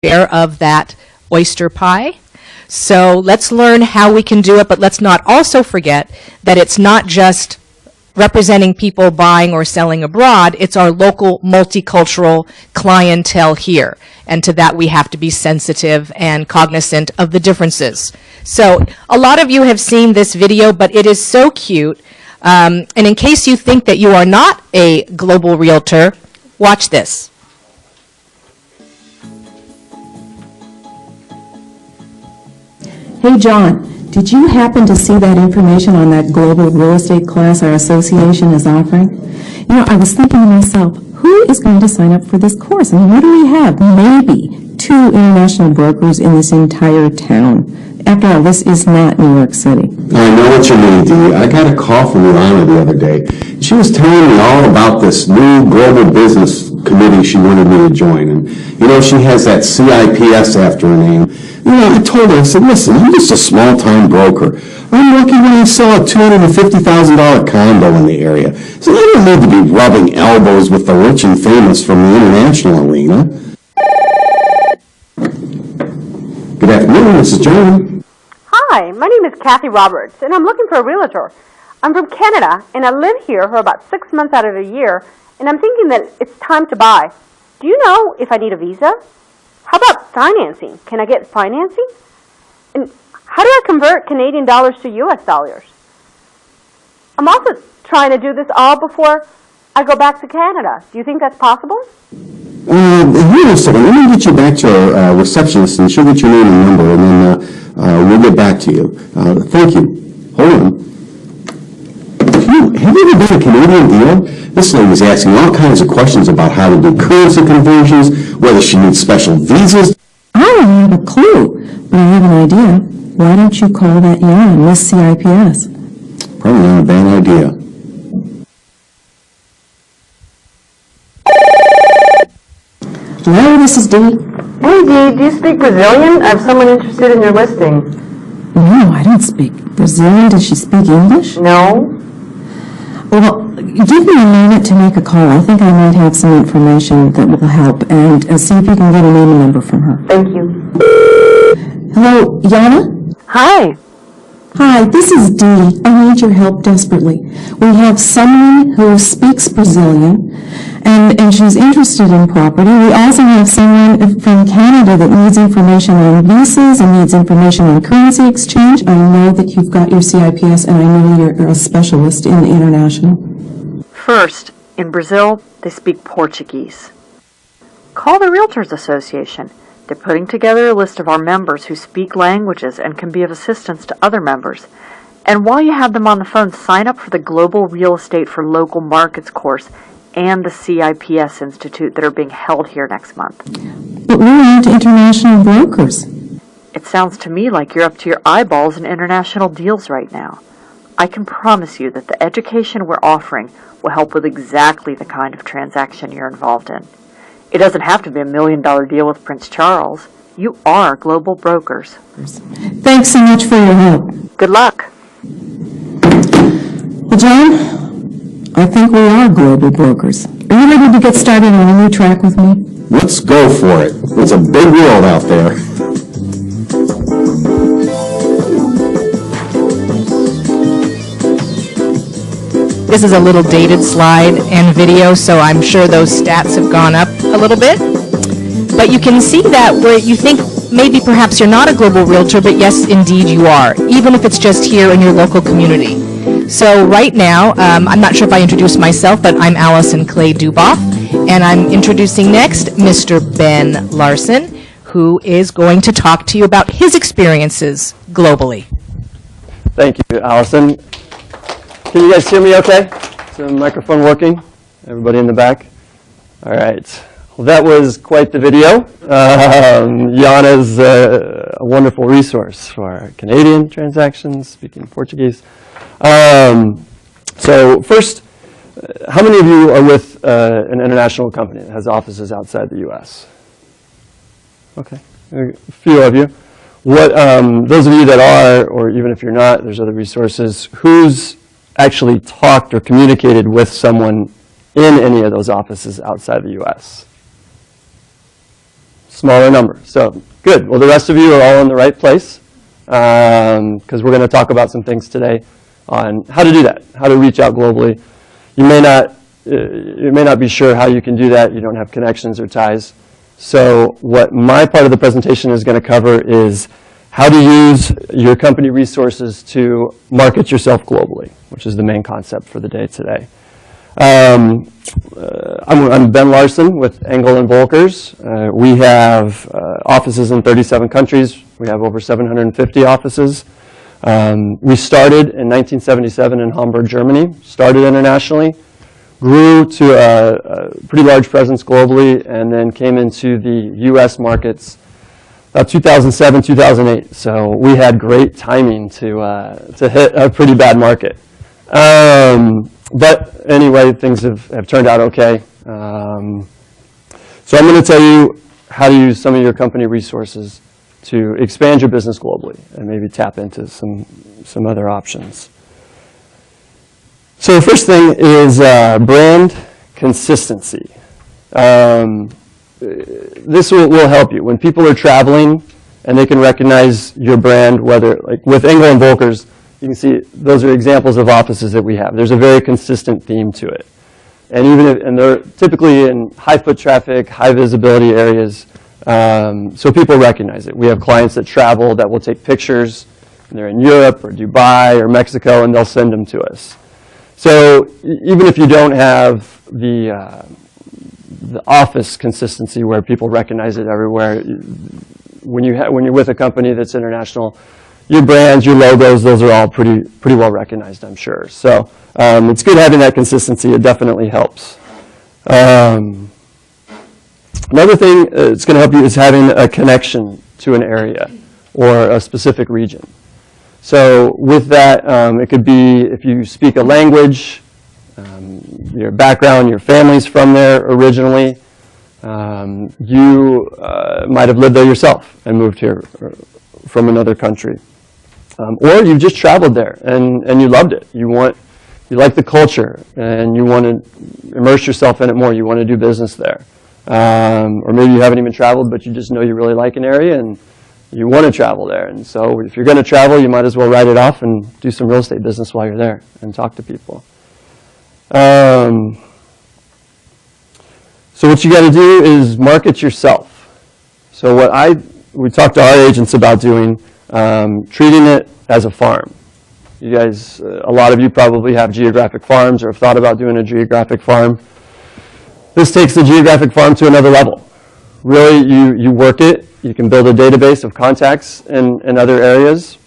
share of that oyster pie. So let's learn how we can do it, but let's not also forget that it's not just representing people buying or selling abroad, it's our local multicultural clientele here. And to that we have to be sensitive and cognizant of the differences. So a lot of you have seen this video, but it is so cute. And in case you think that you are not a global realtor, watch this. Hey John, did you happen to see that information on that global real estate class our association is offering? You know, I was thinking to myself, who is going to sign up for this course? I mean, what do we have? Maybe 2 international brokers in this entire town. After all, this is not New York City. I know what you mean, Dee. I got a call from Ilana the other day. She was telling me all about this new global business committee she wanted me to join. And, you know, she has that CIPS after her name. You know, I told her, I said, listen, I'm just a small-time broker. I'm lucky when I sell a $250,000 condo in the area. So I don't need to be rubbing elbows with the rich and famous from the international arena. Good afternoon, this is John. Hi, my name is Kathy Roberts, and I'm looking for a realtor. I'm from Canada, and I live here for about 6 months out of the year, and I'm thinking that it's time to buy. Do you know if I need a visa? How about financing? Can I get financing? And how do I convert Canadian dollars to U.S. dollars? I'm also trying to do this all before I go back to Canada. Do you think that's possible? Here a second. Let me get you back to our receptionist, and she'll get your name and number, and then we'll get back to you. Thank you. Hold on. Have you ever done a Canadian deal? This lady's asking all kinds of questions about how to do currency conversions, whether she needs special visas. I don't have a clue, but I have an idea. Why don't you call that young Miss CIPS? Probably not a bad idea. Hello, this is Dee. Hey Dee, do you speak Brazilian? I have someone interested in your listing. No, I don't speak Brazilian. Does she speak English? No. Well, give me a moment to make a call. I think I might have some information that will help, and see if you can get a name and number from her. Thank you. Hello, Yana? Hi. Hi, this is Dee. I need your help desperately. We have someone who speaks Brazilian, and she's interested in property. We also have someone from Canada that needs information on visas and needs information on currency exchange. I know that you've got your CIPS, and I know you're a specialist in international. First, in Brazil, they speak Portuguese. Call the Realtors Association. They're putting together a list of our members who speak languages and can be of assistance to other members. And while you have them on the phone, sign up for the Global Real Estate for Local Markets course and the CIPS Institute that are being held here next month. But we aren't international brokers. It sounds to me like you're up to your eyeballs in international deals right now. I can promise you that the education we're offering will help with exactly the kind of transaction you're involved in. It doesn't have to be $1 million deal with Prince Charles. You are global brokers. Thanks so much for your help. Good luck. Well, John, I think we are global brokers. Are you ready to get started on a new track with me? Let's go for it. It's a big world out there. This is a little dated slide and video, so I'm sure those stats have gone up a little bit. But you can see that where you think maybe perhaps you're not a global realtor, but yes, indeed you are, even if it's just here in your local community. So right now, I'm not sure if I introduced myself, but I'm Allison Clay Duboff, and I'm introducing next Mr. Ben Larson, who is going to talk to you about his experiences globally. Thank you, Allison. Can you guys hear me okay? Is the microphone working? Everybody in the back? All right. Well, that was quite the video. Yana's a wonderful resource for Canadian transactions, speaking Portuguese. So first, how many of you are with an international company that has offices outside the U.S.? Okay, a few of you. What, those of you that are, or even if you're not, there's other resources, who's actually talked or communicated with someone in any of those offices outside the U.S.? smaller number. So good. Well, the rest of you are all in the right place because we're going to talk about some things today on how to do that, how to reach out globally. You may not be sure how you can do that. You don't have connections or ties. So what my part of the presentation is going to cover is how to use your company resources to market yourself globally, which is the main concept for the day today. I'm Ben Larson with Engel & Volkers. We have offices in 37 countries. We have over 750 offices. We started in 1977 in Hamburg, Germany, started internationally, grew to a pretty large presence globally, and then came into the U.S. markets about 2007, 2008. So we had great timing to hit a pretty bad market. But anyway, things have turned out okay. So I'm going to tell you how to use some of your company resources to expand your business globally and maybe tap into some other options. So the first thing is brand consistency. This will help you. When people are traveling and they can recognize your brand, whether, like with Engel & Volkers, you can see those are examples of offices that we have. There's a very consistent theme to it. And and they're typically in high foot traffic, high visibility areas, so people recognize it. We have clients that travel that will take pictures, and they're in Europe or Dubai or Mexico, and they'll send them to us. So even if you don't have the office consistency where people recognize it everywhere, when you're with a company that's international, your brands, your logos, those are all pretty well recognized, I'm sure. So it's good having that consistency. It definitely helps. Another thing that's going to help you is having a connection to an area or a specific region. So with that, it could be if you speak a language, your background, your family's from there originally. You might have lived there yourself and moved here from another country. Or you've just traveled there and you loved it. You like the culture and you want to immerse yourself in it more. You want to do business there. Or maybe you haven't even traveled, but you just know you really like an area and you want to travel there. And so if you're going to travel, you might as well write it off and do some real estate business while you're there and talk to people. So what you got to do is market yourself. So we talked to our agents about doing, treating it as a farm. You guys, a lot of you probably have geographic farms or have thought about doing a geographic farm. This takes the geographic farm to another level. Really, you work it. You can build a database of contacts in other areas.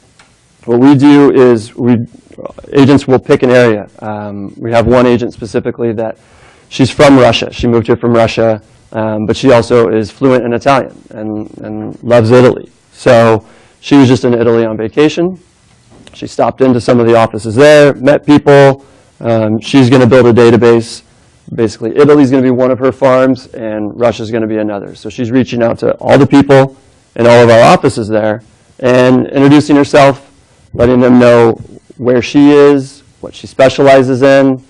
What we do is agents will pick an area. We have one agent specifically that she's from Russia. She moved here from Russia, but she also is fluent in Italian and loves Italy. So she was just in Italy on vacation. She stopped into some of the offices there, met people. She's going to build a database. Basically, Italy's going to be one of her farms, and Russia's going to be another. So she's reaching out to all the people in all of our offices there and introducing herself, letting them know where she is, what she specializes in,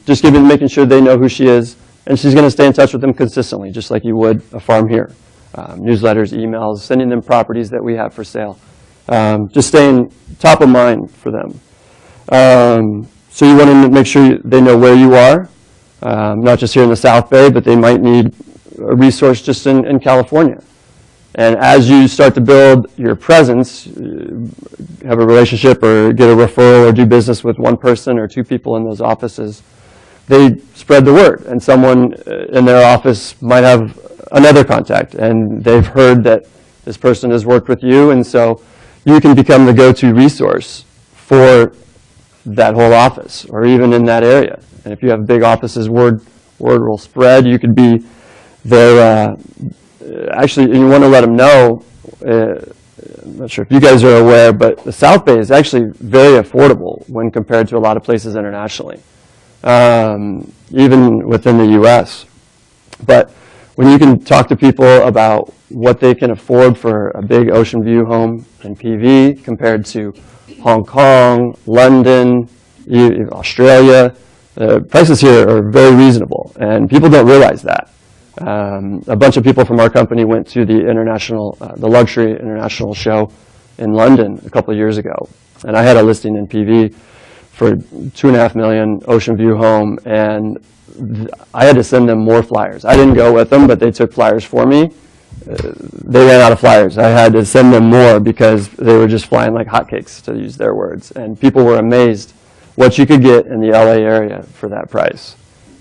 just making sure they know who she is. And she's going to stay in touch with them consistently, just like you would a farm here. Newsletters, emails, sending them properties that we have for sale. Just staying top of mind for them. So you want to make sure they know where you are, not just here in the South Bay, but they might need a resource just in California. And as you start to build your presence, have a relationship or get a referral or do business with one person or two people in those offices, they spread the word. And someone in their office might have another contact, and they've heard that this person has worked with you, and so you can become the go-to resource for that whole office or even in that area. And if you have big offices, word will spread. You could be there. Actually, you want to let them know, I'm not sure if you guys are aware, but the South Bay is actually very affordable when compared to a lot of places internationally, even within the U.S. But when you can talk to people about what they can afford for a big ocean view home in PV compared to Hong Kong, London, Australia, prices here are very reasonable, and people don't realize that. A bunch of people from our company went to the luxury international show in London a couple of years ago. And I had a listing in PV for $2.5 million, ocean view home, and I had to send them more flyers. I didn't go with them, but they took flyers for me. They ran out of flyers. I had to send them more because they were just flying like hotcakes, to use their words. And people were amazed what you could get in the LA area for that price.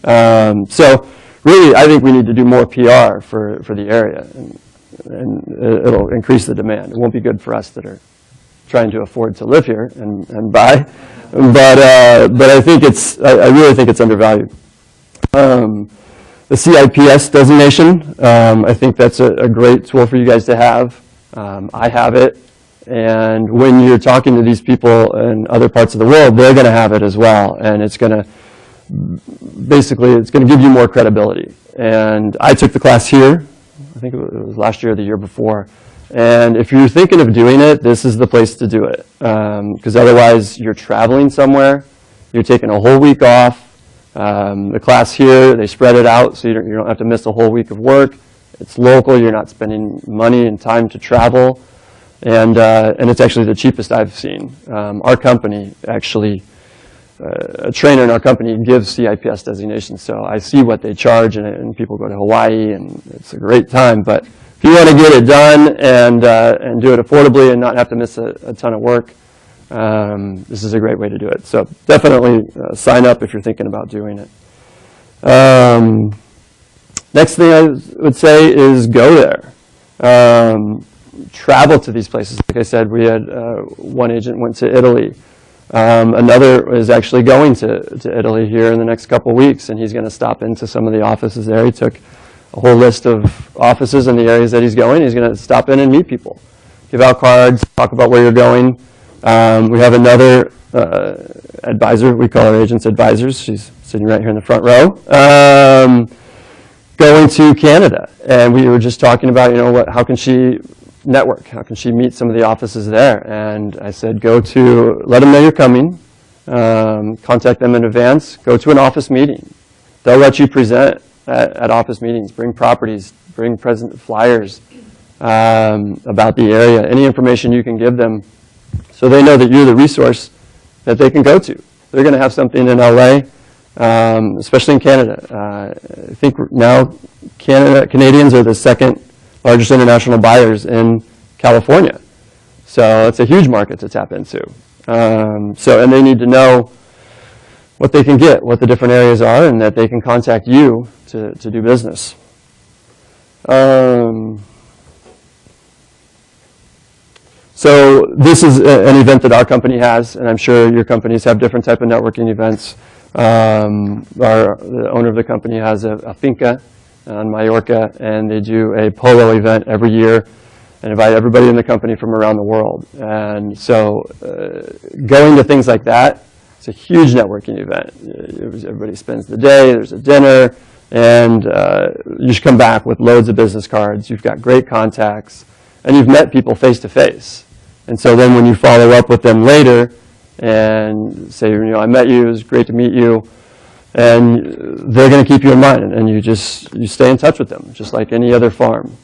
So really, I think we need to do more PR for the area, and it'll increase the demand. It won't be good for us that are trying to afford to live here and buy, but I think I really think it's undervalued. The CIPS designation, I think that's a great tool for you guys to have. I have it, and when you're talking to these people in other parts of the world, they're going to have it as well, and it's going to give you more credibility. And I took the class here, I think it was last year or the year before, and if you're thinking of doing it, this is the place to do it, because otherwise you're traveling somewhere, you're taking a whole week off. The class here, they spread it out so you don't have to miss a whole week of work. It's local, you're not spending money and time to travel, and it's actually the cheapest I've seen. Our company actually, a trainer in our company gives CIPS designation, so I see what they charge, and people go to Hawaii, and it's a great time. But if you want to get it done and do it affordably and not have to miss a ton of work, this is a great way to do it. So definitely sign up if you're thinking about doing it. Next thing I would say is go there. Travel to these places. Like I said, we had one agent went to Italy. Another is actually going to Italy here in the next couple of weeks, and he's going to stop into some of the offices there. He took a whole list of offices in the areas that he's going. He's going to stop in and meet people, give out cards, talk about where you're going. We have another advisor. We call our agents advisors. She's sitting right here in the front row. Going to Canada, and we were just talking about, how can she network? How can she meet some of the offices there? And I said, let them know you're coming. Contact them in advance. Go to an office meeting. They'll let you present at office meetings. Bring properties. Bring present flyers about the area. Any information you can give them, so they know that you're the resource that they can go to. They're going to have something in LA, especially in Canada. I think now Canadians are the second largest international buyers in California. So it's a huge market to tap into. And they need to know what they can get, what the different areas are, and that they can contact you to do business. So this is an event that our company has, and I'm sure your companies have different type of networking events. The owner of the company has a finca on Mallorca, and they do a polo event every year and invite everybody in the company from around the world. And so going to things like that, it's a huge networking event. Everybody spends the day, there's a dinner, and you should come back with loads of business cards. You've got great contacts, and you've met people face to face. And so then when you follow up with them later and say, I met you, it was great to meet you, and they're going to keep you in mind, and you stay in touch with them, just like any other farm.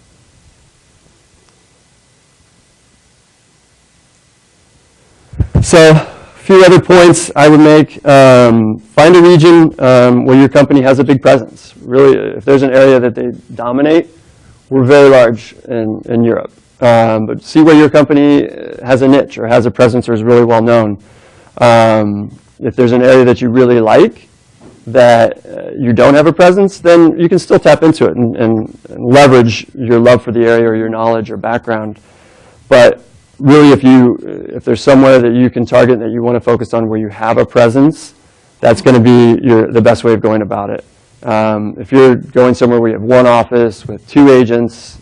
So a few other points I would make. Find a region where your company has a big presence. Really, if there's an area that they dominate, we're very large in Europe. But see where your company has a niche or has a presence or is really well known. If there's an area that you really like that you don't have a presence, then you can still tap into it and leverage your love for the area or your knowledge or background. But really, if there's somewhere that you can target that you want to focus on where you have a presence, that's going to be the best way of going about it. If you're going somewhere where you have one office with 2 agents,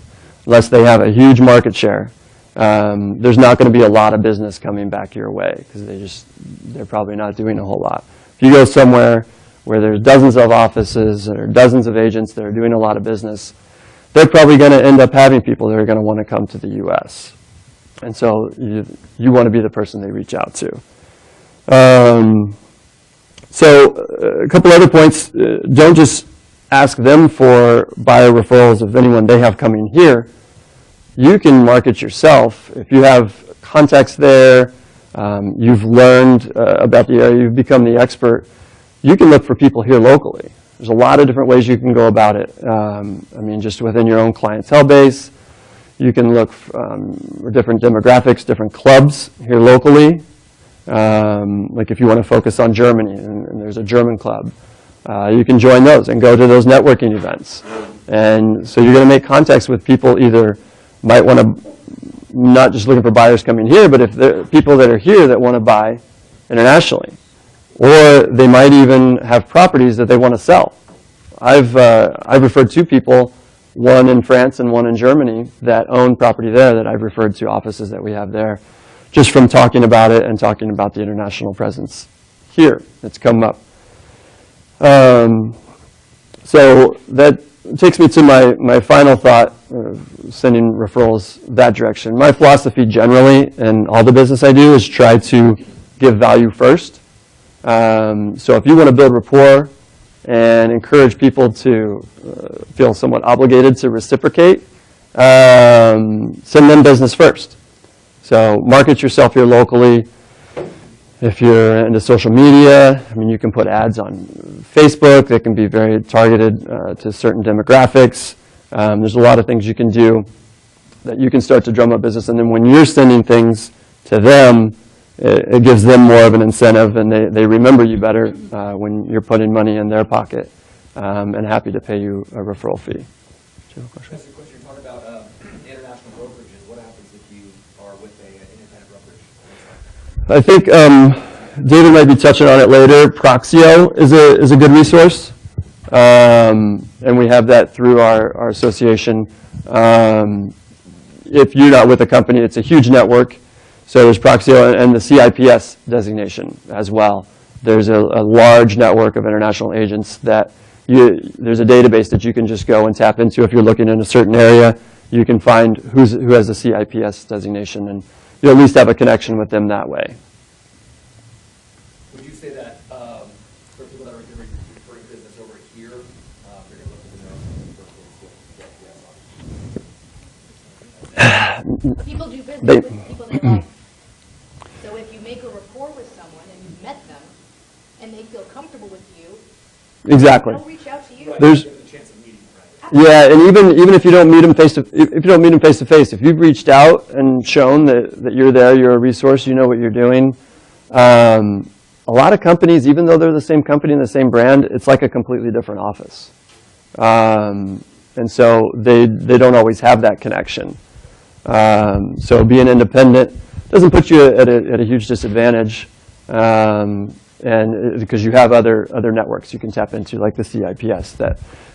unless they have a huge market share, there's not going to be a lot of business coming back your way because they're probably not doing a whole lot. If you go somewhere where there's dozens of offices or dozens of agents that are doing a lot of business, they're probably going to end up having people that are going to want to come to the U.S. And so you want to be the person they reach out to. So a couple other points. Don't just ask them for buyer referrals of anyone they have coming here, you can market yourself. If you have contacts there, you've learned about the area, you've become the expert, you can look for people here locally. There's a lot of different ways you can go about it. I mean, just within your own clientele base, you can look for different demographics, different clubs here locally. Like if you want to focus on Germany, and there's a German club, you can join those and go to those networking events. And so you're going to make contacts with people either might want to, not just looking for buyers coming here, but if there are people that are here that want to buy internationally. Or they might even have properties that they want to sell. I've referred 2 people, one in France and one in Germany, that own property there that I've referred to offices that we have there, just from talking about it and talking about the international presence here that's come up. So that takes me to my final thought, sending referrals that direction. My philosophy generally in all the business I do is try to give value first. So if you want to build rapport and encourage people to feel somewhat obligated to reciprocate, send them business first. So market yourself here locally. If you're into social media, I mean, you can put ads on Facebook that can be very targeted to certain demographics. There's a lot of things you can do that you can start to drum up business. And then when you're sending things to them, it gives them more of an incentive, and they remember you better when you're putting money in their pocket, and happy to pay you a referral fee. Do you have a question? That's a question. You're talking about international brokerages. What happens if you are with an independent brokerage? I think David might be touching on it later. Proxy is a good resource, and we have that through our association. If you're not with a company, it's a huge network. So there's Proxy and the CIPS designation as well. There's a large network of international agents that there's a database that you can just go and tap into. If you're looking in a certain area, you can find who has a CIPS designation, and you'll at least have a connection with them that way. Would you say that for people that are referring business over here, they're going to look at the CIPS? People do business with people they like. So if you make a rapport with someone and you've met them and they feel comfortable with you, Exactly. they'll reach out to you. There's a chance of meeting, right? Yeah, and even if you don't meet them face to face, if you've reached out and shown that you're there, you're a resource, you know what you're doing. A lot of companies, even though they're the same company and the same brand, it's like a completely different office, and so they don't always have that connection. So being independent doesn't put you at a huge disadvantage, and because you have other networks you can tap into, like the CIPS.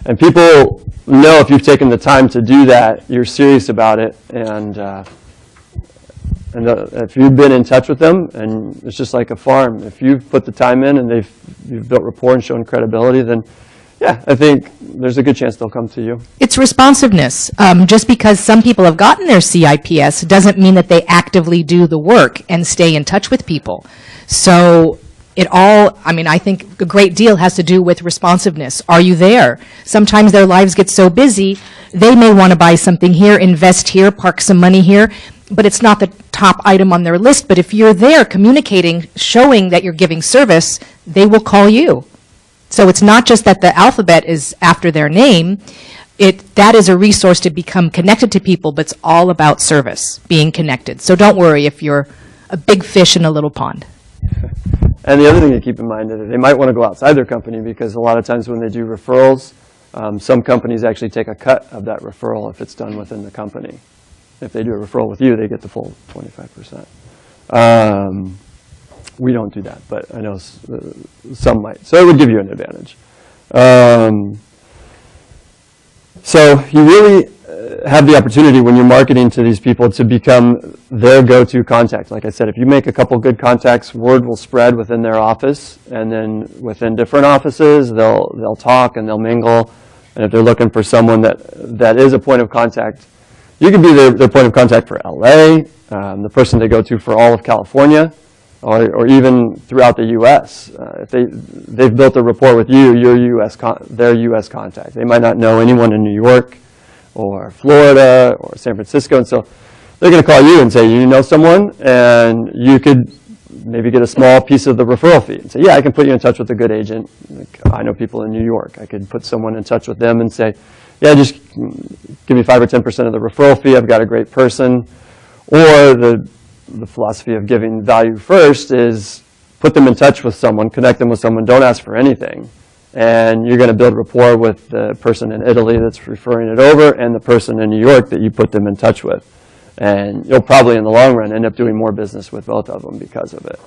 And people know if you've taken the time to do that, you're serious about it, and if you've been in touch with them, and it's just like a farm. If you've put the time in and you've built rapport and shown credibility, then yeah, I think there's a good chance they'll come to you. It's responsiveness. Just because some people have gotten their CIPS doesn't mean that they actively do the work and stay in touch with people. So I think a great deal has to do with responsiveness. Are you there? Sometimes their lives get so busy, they may want to buy something here, invest here, park some money here, but it's not the top item on their list. But if you're there communicating, showing that you're giving service, they will call you. So it's not just that the alphabet is after their name. That is a resource to become connected to people, but it's all about service, being connected. So don't worry if you're a big fish in a little pond. And the other thing to keep in mind is they might want to go outside their company, because a lot of times when they do referrals, some companies actually take a cut of that referral if it's done within the company. If they do a referral with you, they get the full 25%. We don't do that, but I know some might. So it would give you an advantage. So you really have the opportunity when you're marketing to these people to become their go-to contact. Like I said, if you make a couple good contacts, word will spread within their office, and then within different offices, they'll talk and they'll mingle. And if they're looking for someone that is a point of contact, you can be their point of contact for LA, the person they go to for all of California. or even throughout the U.S. If they've built a rapport with you, their U.S. contact. They might not know anyone in New York or Florida or San Francisco, and so they're going to call you and say, you know someone, and you could maybe get a small piece of the referral fee and say, yeah, I can put you in touch with a good agent. Like, I know people in New York. I could put someone in touch with them and say, yeah, just give me 5 or 10% of the referral fee. I've got a great person. Or the philosophy of giving value first is put them in touch with someone, connect them with someone, don't ask for anything. And you're going to build rapport with the person in Italy that's referring it over and the person in New York that you put them in touch with. And you'll probably, in the long run, end up doing more business with both of them because of it.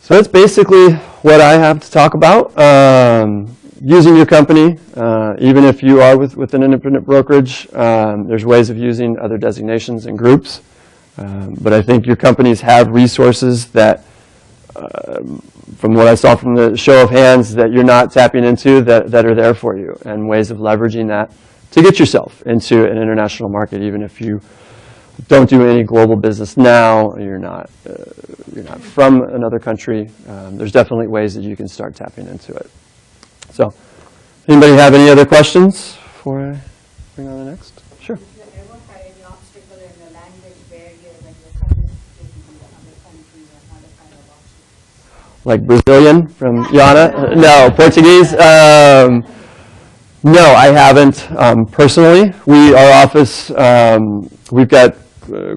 So that's basically what I have to talk about. Using your company, even if you are with an independent brokerage, there's ways of using other designations and groups. But I think your companies have resources that, from what I saw from the show of hands, that you're not tapping into that are there for you, and ways of leveraging that to get yourself into an international market, even if you don't do any global business now, you're not from another country. There's definitely ways that you can start tapping into it. So, anybody have any other questions before I bring on the next? Sure. Have you ever had any obstacle in the language barrier when you're communicating with another country or another kind of obstacle? Like Brazilian from Yana? No, Portuguese? No, I haven't personally. Our office, we've got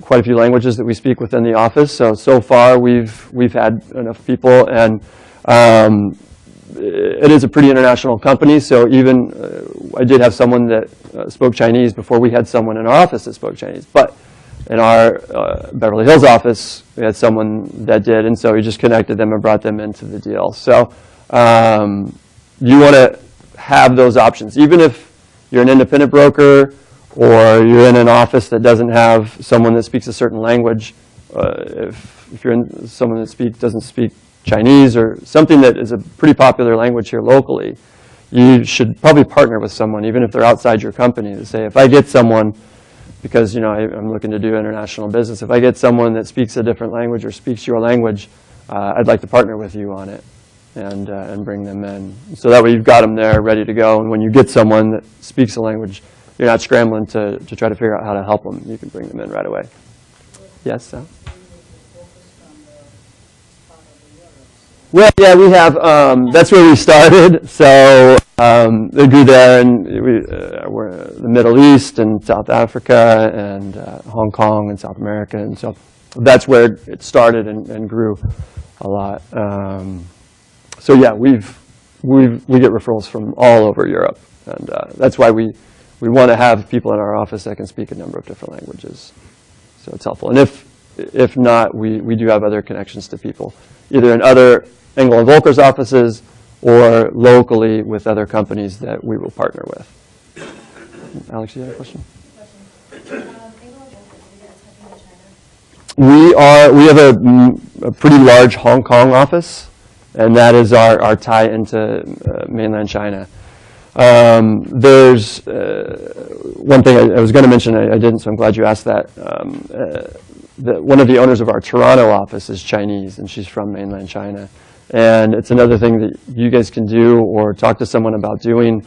quite a few languages that we speak within the office. So far we've had enough people, and it is a pretty international company. So even I did have someone that spoke Chinese before we had someone in our office that spoke Chinese. But in our Beverly Hills office, we had someone that did, and so we just connected them and brought them into the deal. So you want to have those options. Even if you're an independent broker or you're in an office that doesn't have someone that speaks a certain language, if you're in someone that doesn't speak Chinese or something that is a pretty popular language here locally, you should probably partner with someone, even if they're outside your company, to say, if I get someone, because I'm looking to do international business, if I get someone that speaks a different language or speaks your language, I'd like to partner with you on it. And bring them in. So that way you've got them there ready to go, and when you get someone that speaks a language, you're not scrambling to try to figure out how to help them. You can bring them in right away. Yes, Sal? Well, yeah, we have, that's where we started. So they grew there, and we're in the Middle East and South Africa and Hong Kong and South America. And so that's where it started and grew a lot. So yeah, we get referrals from all over Europe, and that's why we want to have people in our office that can speak a number of different languages. So it's helpful. And if not, we do have other connections to people, either in other Engel and Volker's offices or locally with other companies that we will partner with. Alex, you have a question? We have a pretty large Hong Kong office. And that is our tie into mainland China. There's one thing I was going to mention, I didn't, so I'm glad you asked that. One of the owners of our Toronto office is Chinese, and she's from mainland China. And it's another thing that you guys can do or talk to someone about doing.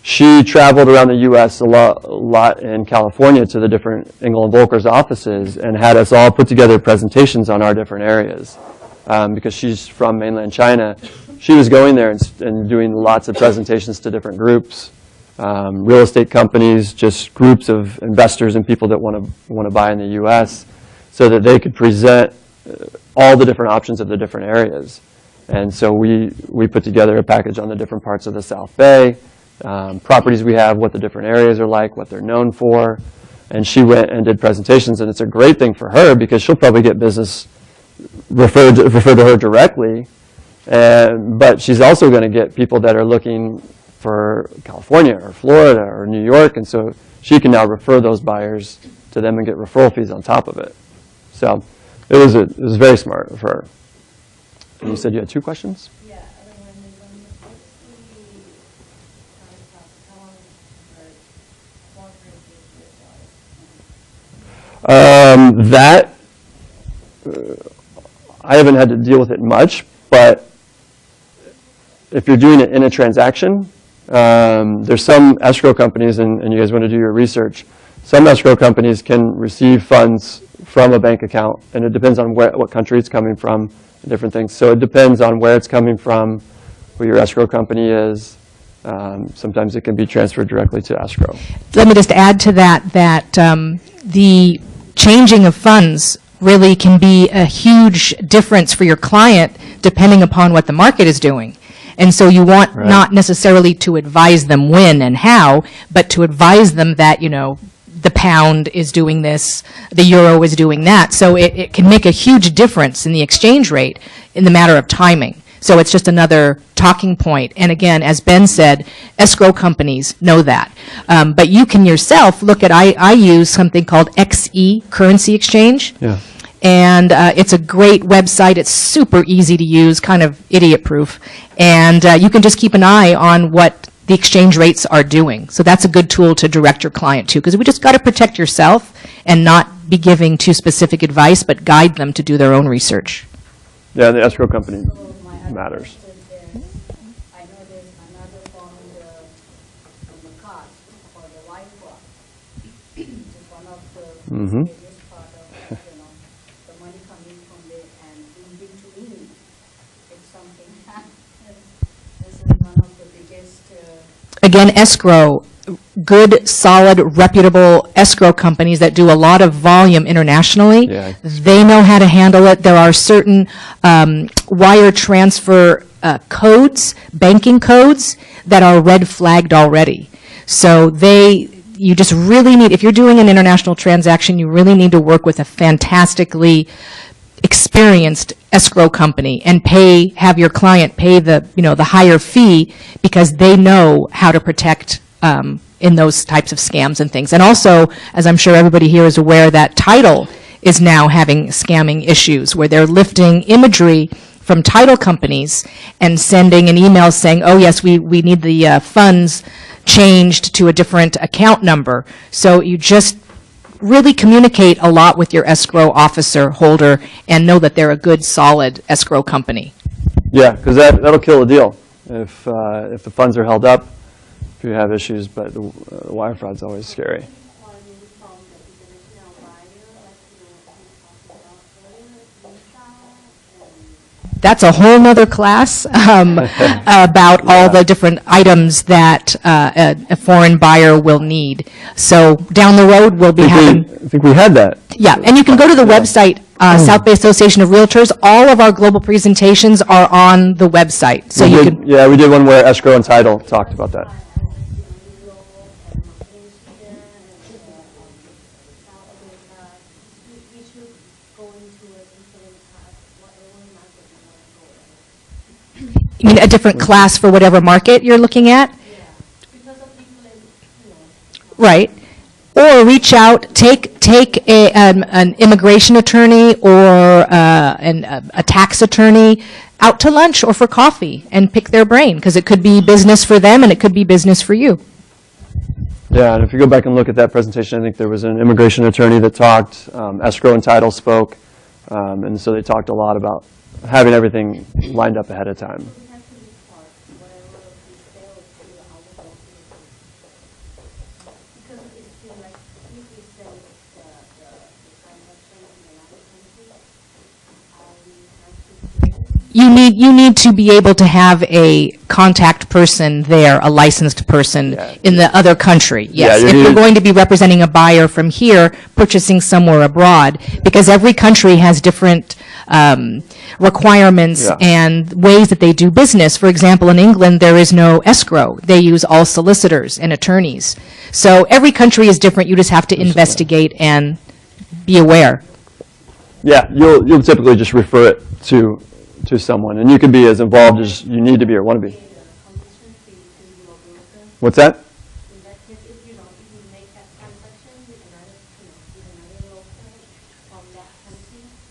She traveled around the U.S. a lot in California to the different Engel and Volker's offices and had us all put together presentations on our different areas. Because she's from mainland China, she was going there and doing lots of presentations to different groups, real estate companies, just groups of investors and people that want to buy in the U.S., so that they could present all the different options of the different areas. And so we put together a package on the different parts of the South Bay, properties we have, what the different areas are like, what they're known for, and she went and did presentations, and it's a great thing for her because she'll probably get business referred to her directly, but she's also going to get people that are looking for California or Florida or New York, and so she can now refer those buyers to them and get referral fees on top of it. So it was very smart of her. And you said you had 2 questions? Yeah, That I haven't had to deal with it much, but if you're doing it in a transaction, there's some escrow companies, and you guys want to do your research, some escrow companies can receive funds from a bank account, and it depends on what country it's coming from, and different things. So it depends on where it's coming from, who your escrow company is. Sometimes it can be transferred directly to escrow. Let me just add to that, the changing of funds really can be a huge difference for your client depending upon what the market is doing. And so you want not necessarily to advise them when and how, but to advise them that, you know, the pound is doing this, the euro is doing that. So it can make a huge difference in the exchange rate in the matter of timing. So it's just another talking point. And again, as Ben said, escrow companies know that. But you can yourself look at, I use something called XE, Currency Exchange. Yeah. And it's a great website. It's super easy to use, kind of idiot-proof. And you can just keep an eye on what the exchange rates are doing. So that's a good tool to direct your client to, because we just got to protect yourself and not be giving too specific advice, but guide them to do their own research. Yeah, the escrow company matters. I know there's another fund from the cost for the life block. It's one of the biggest part of, you know, the money coming from there, and in between, if something happens, this is one of the biggest. Again, escrow, good, solid, reputable escrow companies that do a lot of volume internationally. Yeah. They know how to handle it. There are certain wire transfer codes, banking codes, that are red flagged already. So you just really need, if you're doing an international transaction, you really need to work with a fantastically experienced escrow company and have your client pay the, you know, the higher fee, because they know how to protect in those types of scams and things. And also, as I'm sure everybody here is aware, that title is now having scamming issues where they're lifting imagery from title companies and sending an email saying, oh yes, we need the funds changed to a different account number. So you just really communicate a lot with your escrow officer holder and know that they're a good, solid escrow company. Yeah, because that'll kill a deal if the funds are held up, if you have issues. But the wire fraud's always scary. That's a whole nother class about all the different items that a foreign buyer will need. So down the road, we'll be having... I think we had that. Yeah, and you can go to the website, South Bay Association of Realtors. All of our global presentations are on the website. So you can... Yeah, we did one where escrow and title talked about that. You mean a different class for whatever market you're looking at? Right. Or reach out, take an immigration attorney or a tax attorney out to lunch or for coffee and pick their brain, because it could be business for them and it could be business for you. Yeah, and if you go back and look at that presentation, I think there was an immigration attorney that talked, escrow and title spoke, and so they talked a lot about having everything lined up ahead of time. You need to be able to have a contact person there, a licensed person in the other country. Yes, if you're going to be representing a buyer from here purchasing somewhere abroad, because every country has different requirements and ways that they do business. For example, in England, there is no escrow. They use all solicitors and attorneys. So every country is different. You just have to investigate and be aware. Yeah, you'll typically just refer it to someone, and you can be as involved as you need to be or want to be. What's that?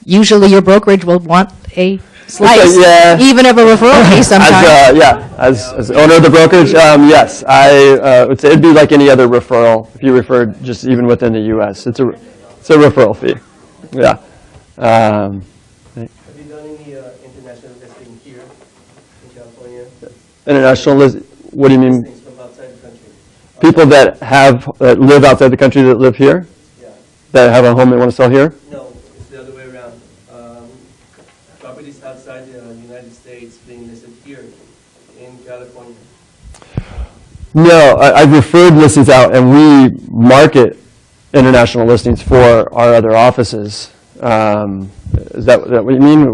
Usually your brokerage will want a slice, even of a referral fee sometimes. As owner of the brokerage, yes, I would say it'd be like any other referral. If you referred just even within the U.S., it's a referral fee. Yeah. Have you done International what do you mean? Things from outside the country. People that live outside the country that live here? Yeah. That have a home they want to sell here? No, it's the other way around. Properties outside the United States being listed here in California. No, I've referred listings out, and we market international listings for our other offices. Is that what you mean?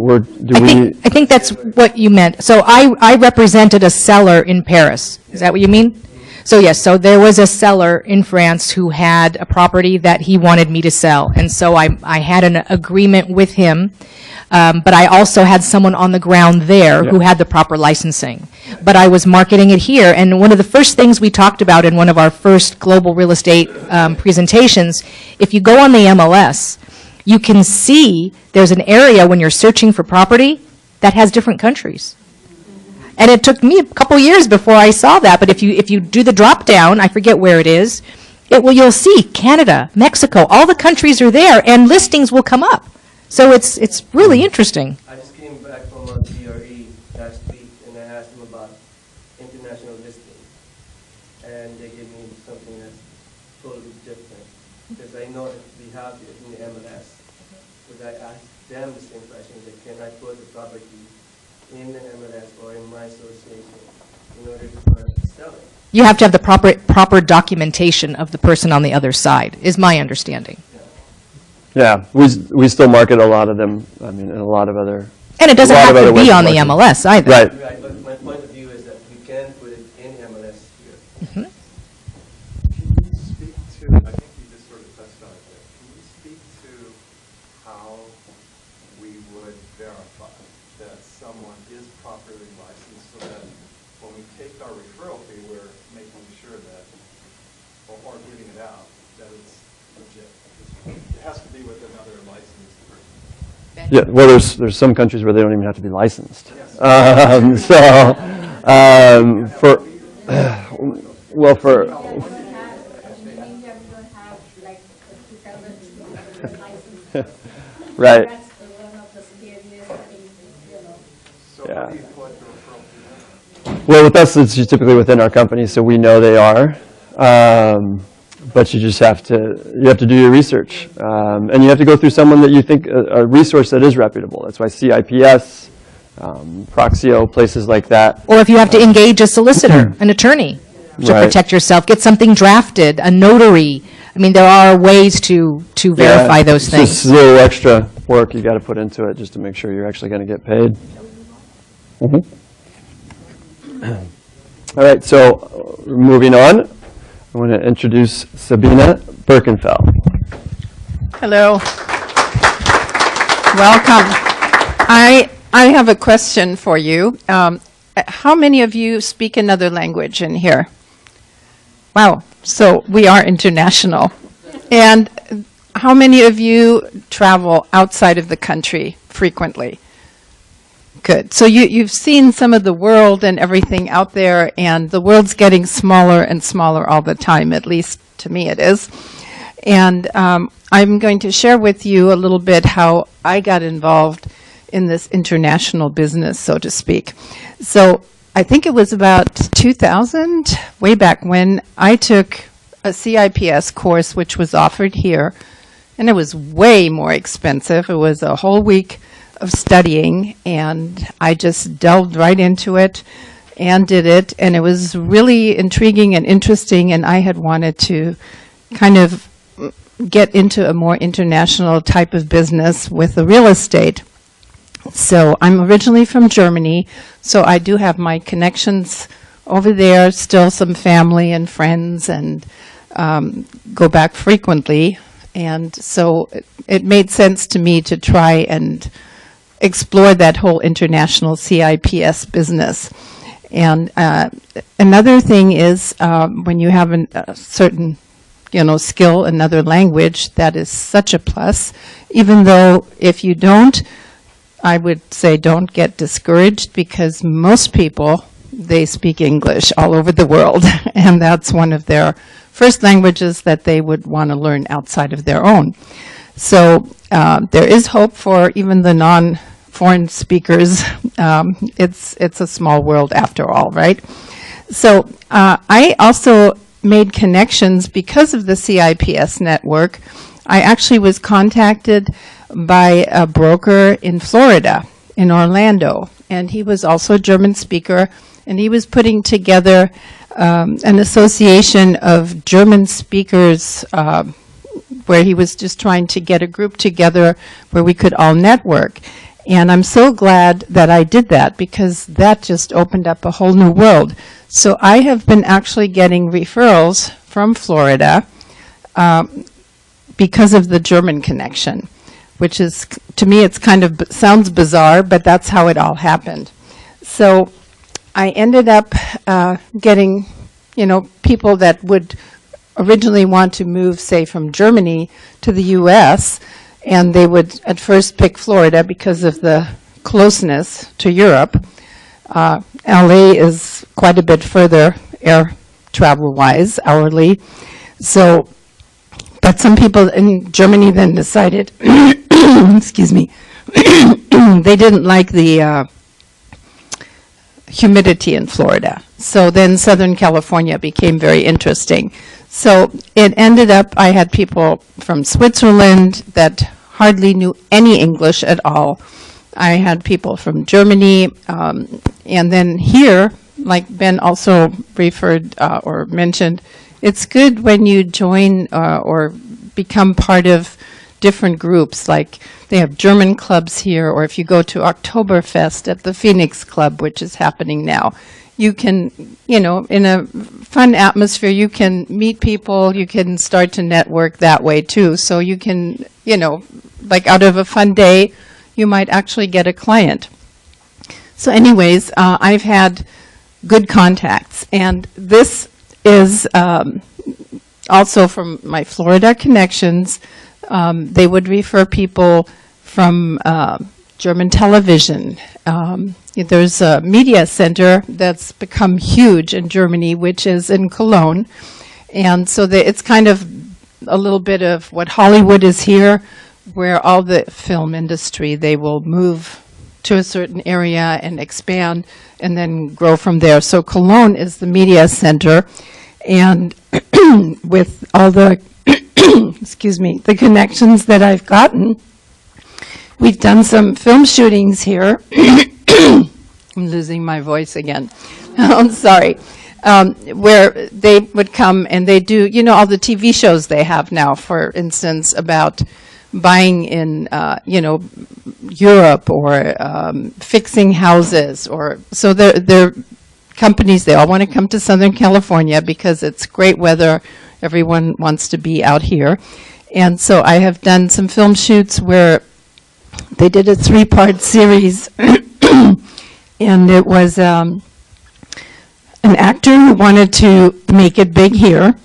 I think that's what you meant. So I represented a seller in Paris. Is that what you mean? So yes, so there was a seller in France who had a property that he wanted me to sell. And so I had an agreement with him, but I also had someone on the ground there who had the proper licensing. But I was marketing it here. And one of the first things we talked about in one of our first global real estate presentations, if you go on the MLS, you can see there's an area when you're searching for property that has different countries. And it took me a couple years before I saw that, but if you do the drop down, I forget where it is, you'll see Canada, Mexico, all the countries are there, and listings will come up. So it's really interesting. I just came back from a DRE last week, and I asked them about international listing, and they gave me something that's totally different, because I know that we have it in the MLS. But I asked them the same question, that can I put the property in the MLS or in my association in order to sell it? You have to have the proper documentation of the person on the other side, is my understanding. Yeah, we still market a lot of them. I mean, and a lot of other. And it doesn't have to be on the MLS either. Right. Right, but my point of view is that we can put it in MLS here. Mm-hmm. Can you speak to, I think you just sort of touched on it there, can you speak to how we would verify that someone is properly licensed so that when we take our referral fee, we're making sure that, or giving it out, that it's legit? It has to be with another licensed person. Yeah, well, there's some countries where they don't even have to be licensed. For right. Yeah. Well, with us, it's typically within our company, so we know they are. But you just have to do your research, and you have to go through someone that you think a resource that is reputable. That's why CIPS, Proxy, places like that. Or if you have to engage a solicitor, an attorney, to protect yourself, get something drafted, a notary. I mean, there are ways to verify those things. Just a little extra work you got to put into it just to make sure you're actually going to get paid. All right, so moving on. I want to introduce Sabina Birkenfeld. Hello. Welcome. I have a question for you. How many of you speak another language in here? Wow, so we are international. And how many of you travel outside of the country frequently? Good. So you've seen some of the world and everything out there, and the world's getting smaller and smaller all the time, at least to me it is. And I'm going to share with you a little bit how I got involved in this international business, so to speak. So I think it was about 2000, way back when, I took a CIPS course which was offered here, and it was way more expensive. It was a whole week of studying, and I just delved right into it and did it, and it was really intriguing and interesting, and I had wanted to kind of get into a more international type of business with the real estate. So I'm originally from Germany, so I do have my connections over there, still some family and friends, and go back frequently, and so it made sense to me to try and explore that whole international CIPS business. And another thing is when you have a certain skill, another language, that is such a plus. Even though if you don't, I would say don't get discouraged, because most people, they speak English all over the world, and that's one of their first languages that they would want to learn outside of their own. So there is hope for even the foreign speakers. It's a small world after all, right? So I also made connections because of the CIPS network. I actually was contacted by a broker in Florida, in Orlando, and he was also a German speaker, and he was putting together an association of German speakers where he was just trying to get a group together where we could all network. And I'm so glad that I did that, because that just opened up a whole new world. So I have been actually getting referrals from Florida because of the German connection, which is, to me, it's kind of sounds bizarre, but that's how it all happened. So I ended up getting, people that would originally want to move, say, from Germany to the U.S., and they would at first pick Florida because of the closeness to Europe. LA is quite a bit further air travel-wise, hourly. So, but some people in Germany then decided, excuse me, they didn't like the humidity in Florida. So then Southern California became very interesting. So it ended up, I had people from Switzerland that hardly knew any English at all. I had people from Germany, and then here, like Ben also referred or mentioned, it's good when you join or become part of different groups, like they have German clubs here, or if you go to Oktoberfest at the Phoenix Club, which is happening now, you can, in a fun atmosphere, you can meet people, you can start to network that way too. So you can, like out of a fun day, you might actually get a client. So anyways, I've had good contacts, and this is also from my Florida connections. They would refer people from German television. There's a media center that's become huge in Germany, which is in Cologne. And so it's kind of a little bit of what Hollywood is here, where all the film industry, they will move to a certain area and expand and then grow from there. So Cologne is the media center. And with all the, excuse me, the connections that I've gotten, we've done some film shootings here. I'm losing my voice again. I'm sorry. Where they would come and they do, all the TV shows they have now, for instance, about buying in, Europe, or fixing houses, or so they're companies. They all want to come to Southern California because it's great weather. Everyone wants to be out here, and so I have done some film shoots where they did a 3-part series, and it was an actor who wanted to make it big here.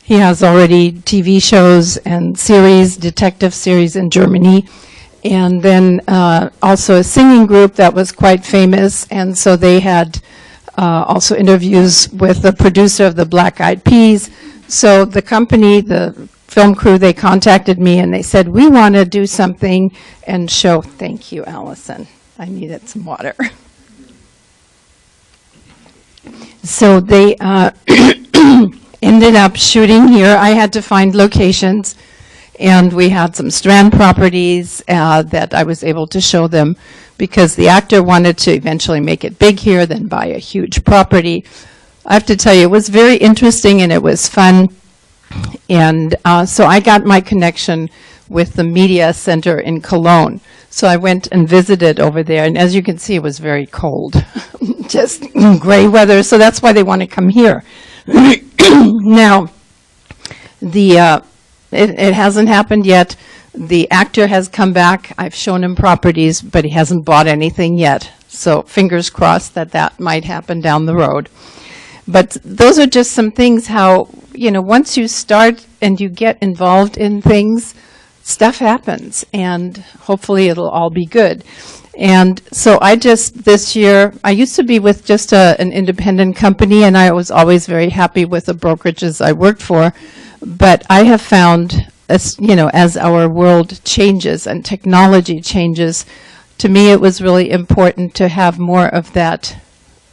He has already TV shows and series, detective series in Germany, and then also a singing group that was quite famous, and so they had also interviews with the producer of the Black Eyed Peas. So the company, the film crew, they contacted me and they said, we want to do something and show. Thank you, Allison. I needed some water. So they ended up shooting here. I had to find locations, and we had some strand properties that I was able to show them, because the actor wanted to eventually make it big here, then buy a huge property. I have to tell you, it was very interesting and it was fun. And so I got my connection with the media center in Cologne. So I went and visited over there, and as you can see, it was very cold, just gray weather. So that's why they want to come here. Now, it hasn't happened yet. The actor has come back. I've shown him properties, but he hasn't bought anything yet. So fingers crossed that might happen down the road. But those are just some things how, once you start and you get involved in things, stuff happens, and hopefully it'll all be good. And so this year, I used to be with just an independent company, and I was always very happy with the brokerages I worked for. But I have found, as our world changes and technology changes, to me, it was really important to have more of that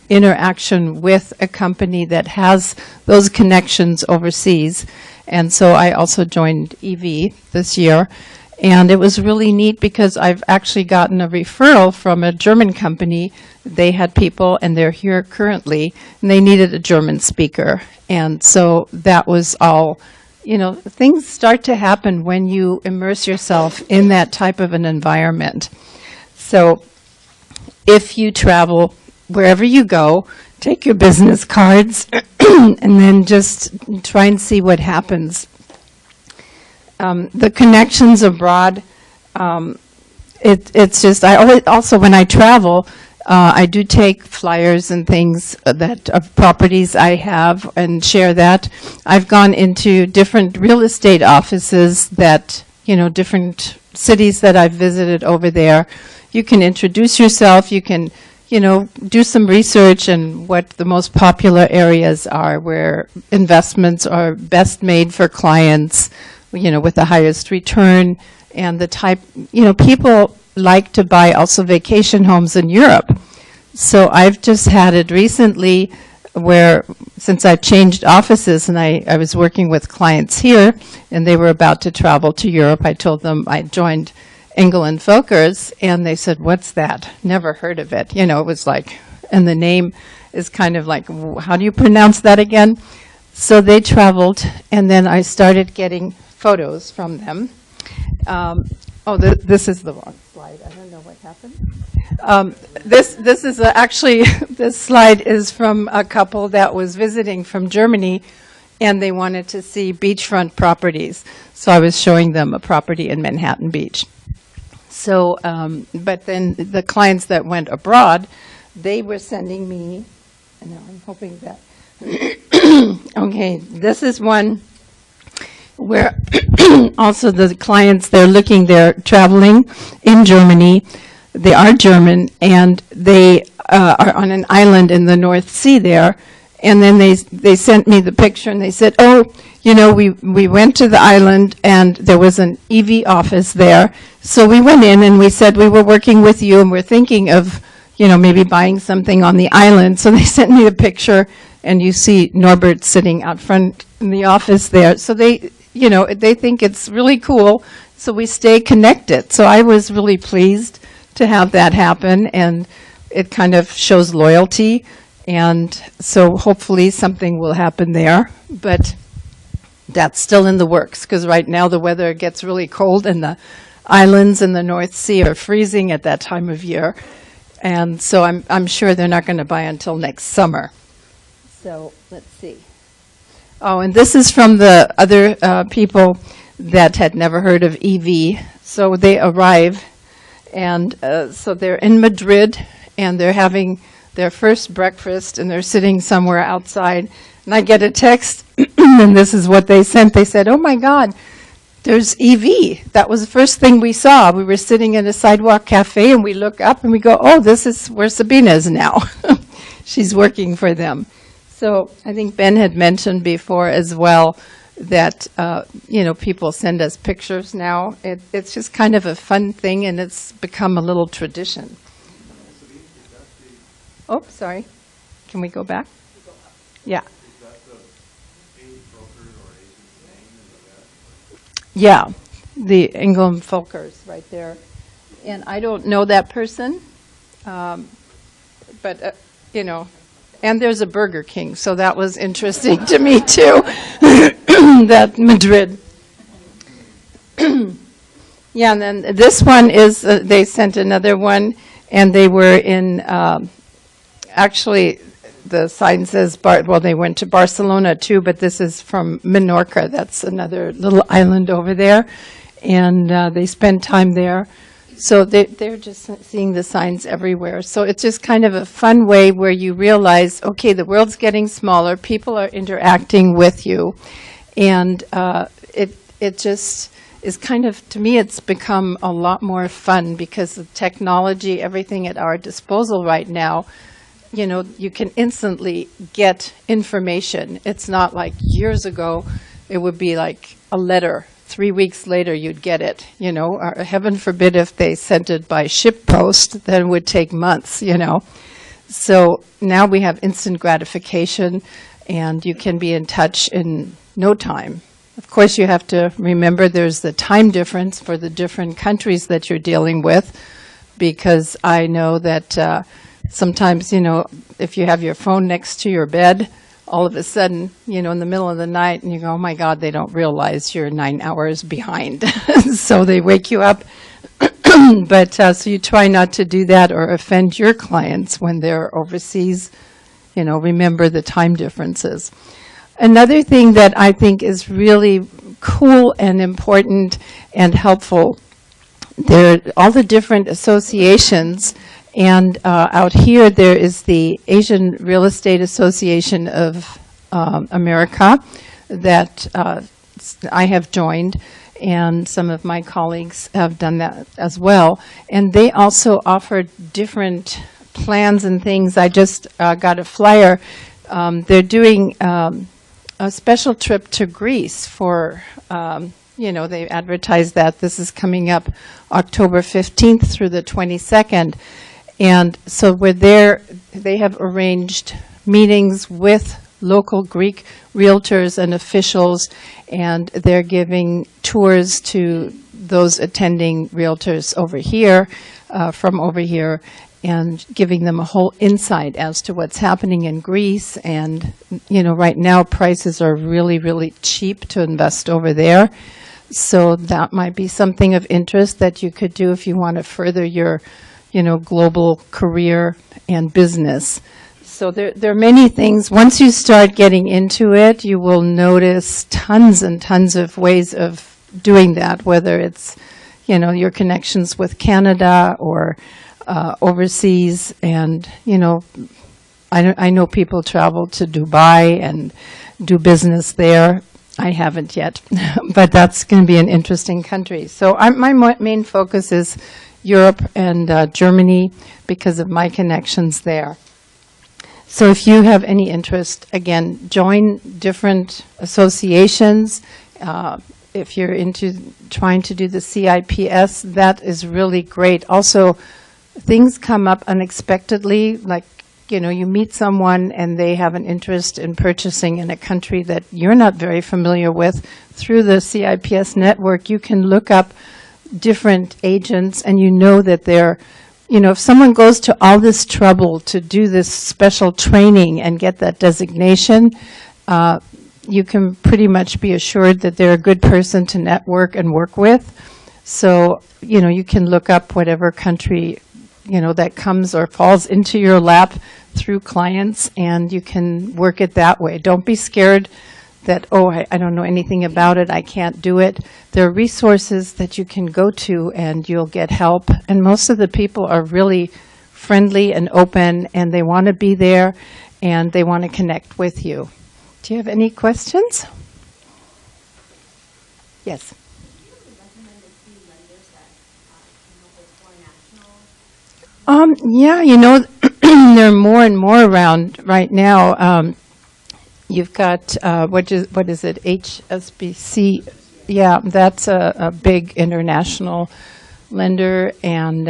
interaction with a company that has those connections overseas. And so I also joined EV this year. And it was really neat because I've actually gotten a referral from a German company. They had people, and they're here currently, and they needed a German speaker. And so that was all, you know, things start to happen when you immerse yourself in that type of an environment. So if you travel, wherever you go, take your business cards and then just try and see what happens. The connections abroad, it's just, I always, also when I travel, I do take flyers and things that of properties I have and share that. I've gone into different real estate offices that, you know, different cities that I've visited over there. You can introduce yourself, you can, you know, do some research and what the most popular areas are where investments are best made for clients, you know, with the highest return, and the type, you know, people like to buy also vacation homes in Europe. So I've just had it recently where, since I've changed offices and I was working with clients here and they were about to travel to Europe, I told them I joined Engel and Volkers, and they said, "What's that? Never heard of it." You know, it was like, and the name is kind of like, how do you pronounce that again? So they traveled, and then I started getting photos from them. This is the wrong slide. I don't know what happened. This is actually, this slide is from a couple that was visiting from Germany, and they wanted to see beachfront properties. So I was showing them a property in Manhattan Beach. So, but then the clients that went abroad, they were sending me, and now I'm hoping that, okay, this is one where also the clients, they're traveling in Germany. They are German, and they are on an island in the North Sea there. And then they sent me the picture, and they said, "Oh, you know, we went to the island, and there was an EV office there. So we went in, and we said we were working with you, and we're thinking of, you know, maybe buying something on the island." So they sent me the picture, and you see Norbert sitting out front in the office there. So they, you know, they think it's really cool. So we stay connected. So I was really pleased to have that happen, and it kind of shows loyalty. And so hopefully something will happen there, but that's still in the works, because right now the weather gets really cold and the islands in the North Sea are freezing at that time of year. And so I'm sure they're not going to buy until next summer. So let's see. Oh, and this is from the other people that had never heard of EV. So they arrive, and so they're in Madrid, and they're having their first breakfast, and they're sitting somewhere outside. And I get a text, and this is what they sent. They said, "Oh my God, there's EV. That was the first thing we saw. We were sitting in a sidewalk cafe, and we look up, and we go, oh, this is where Sabina is now." She's working for them. So I think Ben had mentioned before as well that, you know, people send us pictures now. It's just kind of a fun thing, and it's become a little tradition. Oh, sorry. Can we go back? Yeah. Yeah, the Engel Volkers right there. And I don't know that person, but, you know, and there's a Burger King, so that was interesting to me too, that Madrid. Yeah, and then this one is, they sent another one, and they were in, actually, the sign says, they went to Barcelona too, but this is from Menorca. That's another little island over there. And they spend time there. So they're just seeing the signs everywhere. So it's just kind of a fun way where you realize, okay, the world's getting smaller. People are interacting with you. And it just is kind of, to me, it's become a lot more fun because of technology, everything at our disposal right now. You know, you can instantly get information. It's not like years ago, it would be like a letter 3 weeks later you'd get it, you know. Or heaven forbid if they sent it by ship post, then it would take months, you know. So now we have instant gratification, and you can be in touch in no time. Of course, you have to remember there's the time difference for the different countries that you're dealing with, because I know that sometimes, you know, if you have your phone next to your bed, all of a sudden, you know, in the middle of the night, and you go, oh my God, they don't realize you're 9 hours behind. So they wake you up. But so you try not to do that or offend your clients when they're overseas. You know, remember the time differences. Another thing that I think is really cool and important and helpful, there are all the different associations, and out here there is the Asian Real Estate Association of America that I have joined, and some of my colleagues have done that as well. And they also offer different plans and things. I just got a flyer. They're doing a special trip to Greece for, you know, they advertise that this is coming up October 15th through the 22nd. And so we're there. They have arranged meetings with local Greek realtors and officials, and they're giving tours to those attending realtors over here, from over here, and giving them a whole insight as to what's happening in Greece. And, you know, right now prices are really, really cheap to invest over there. So that might be something of interest that you could do if you want to further your, you know, global career and business. So there are many things. Once you start getting into it, you will notice tons and tons of ways of doing that, whether it's, you know, your connections with Canada or overseas. And, you know, I know people travel to Dubai and do business there. I haven't yet, but that's going to be an interesting country. So my main focus is Europe and Germany because of my connections there. So if you have any interest, again, join different associations. If you're into trying to do the CIPS, that is really great. Also, things come up unexpectedly, like, you know, you meet someone and they have an interest in purchasing in a country that you're not very familiar with. Through the CIPS network, you can look up different agents, and you know that they're, you know, if someone goes to all this trouble to do this special training and get that designation, you can pretty much be assured that they're a good person to network and work with. So, you know, you can look up whatever country, you know, that comes or falls into your lap through clients, and you can work it that way. Don't be scared that, oh, I don't know anything about it, I can't do it. There are resources that you can go to and you'll get help. And most of the people are really friendly and open, and they want to be there, and they want to connect with you. Do you have any questions? Yes. Yeah, you know, there are more and more around right now. You've got, what is it, HSBC? Yeah, that's a big international lender. And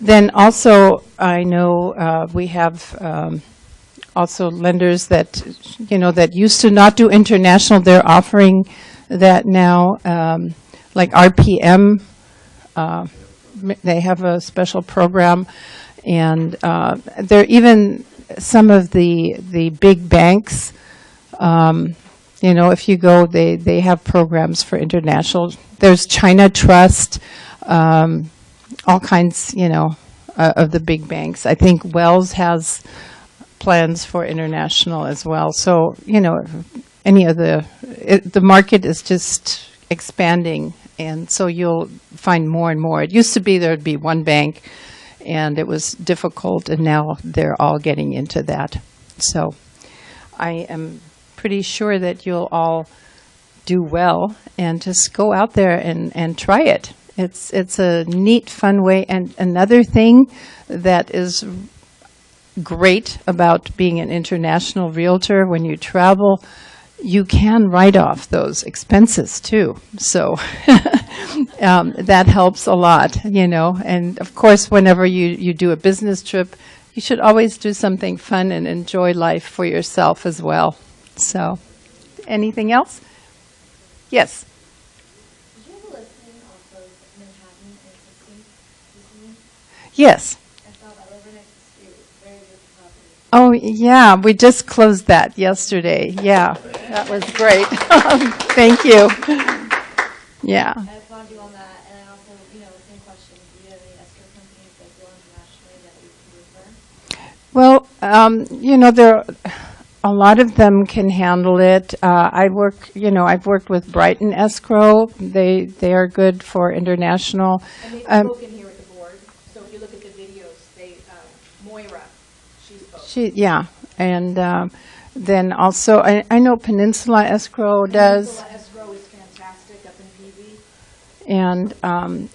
then also, I know we have also lenders that, you know, that used to not do international. They're offering that now, like RPM. They have a special program. And there are even some of the big banks. You know, if you go, they have programs for international. There's China Trust, all kinds, you know, of the big banks. I think Wells has plans for international as well. So, you know, any of the market is just expanding, and so you'll find more and more. It used to be there'd be one bank, and it was difficult, and now they're all getting into that. So I am pretty sure that you'll all do well, and just go out there and try it. It's a neat, fun way. And another thing that is great about being an international realtor, when you travel, you can write off those expenses too. So that helps a lot, you know. And of course, whenever you do a business trip, you should always do something fun and enjoy life for yourself as well. So, anything else? Yes. Did you have a listing off of Manhattan and 16th recently? Yes. I saw that over next to the street. It's very good property. Oh, yeah, we just closed that yesterday. Yeah, that was great. Thank you. Yeah. I applaud you on that. And I also, same question. Do you have any escrow companies that deal internationally that you can refer? Well, there a lot of them can handle it. I've worked with Brighton Escrow. They are good for international. And they've spoken here at the board. So if you look at the videos, Moira, she spoke. Yeah, and then also I know Peninsula Escrow does. Peninsula Escrow is fantastic up in PV. And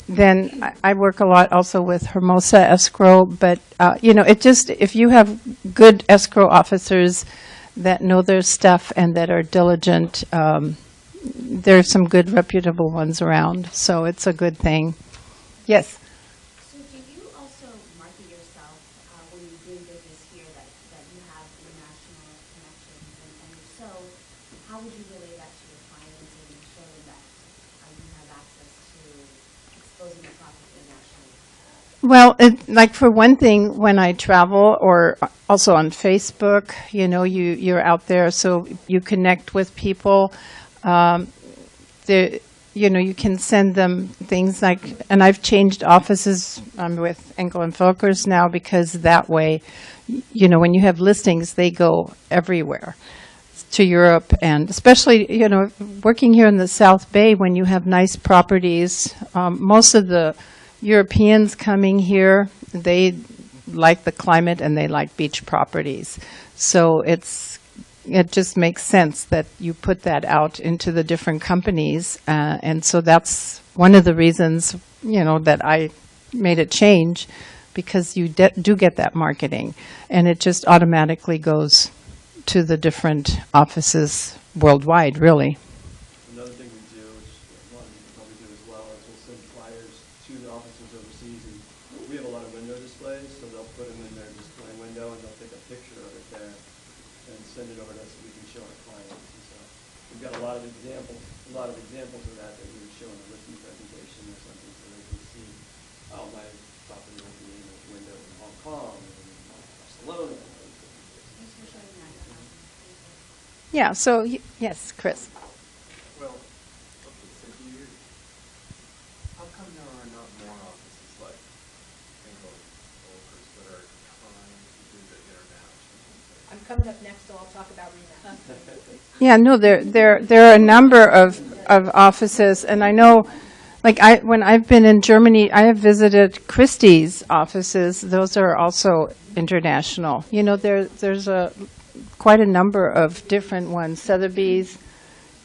then I work a lot also with Hermosa Escrow, but if you have good escrow officers that know their stuff and that are diligent, there's some good reputable ones around, so it's a good thing. Yes? So do you also market yourself when you do business here that you have international connections? And if so, how would you relay that to your clients and show them that you have access to exposing the property internationally? Well, like for one thing, when I travel or also on Facebook, you're out there, so you connect with people. You can send them things like, and I've changed offices. I'm with Engel and Volkers now because that way, when you have listings, they go everywhere to Europe, and especially, working here in the South Bay when you have nice properties. Most of the Europeans coming here, they like the climate and they like beach properties. So it just makes sense that you put that out into the different companies. And so that's one of the reasons, that I made a change, because you do get that marketing. And it just automatically goes to the different offices worldwide, really. Another thing we do, which a lot of people probably do as well, is we'll send flyers to the offices overseas, and we have a lot of window displays, so they'll put them in their display window and they'll take a picture of it there and send it over to us so we can show our clients. And so we've got a lot of examples of that we would show in the listing presentation or something, so they can see, oh, my property will be in a window in Hong Kong and in Barcelona. Yeah, so, yes, Chris. Well, okay, so how come there are not more offices like Engel Volkers that are trying to do the international? I'm coming up next, so I'll talk about REMAX. Yeah, no, there are a number of offices, and I know, like when I've been in Germany, I have visited Christie's offices. Those are also international. There's quite a number of different ones. Sotheby's,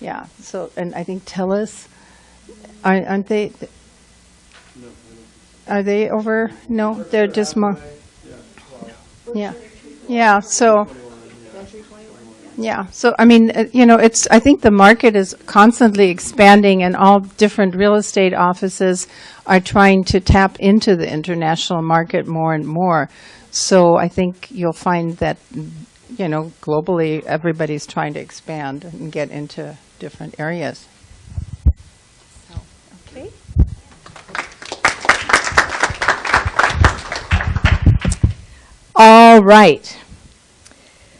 yeah. So, and I think Telus, aren't they? Are they over? No, they're just more. Yeah, yeah. So. Yeah, so I mean, I think the market is constantly expanding, and all different real estate offices are trying to tap into the international market more and more. So I think you'll find that, globally, everybody's trying to expand and get into different areas. So, okay. All right.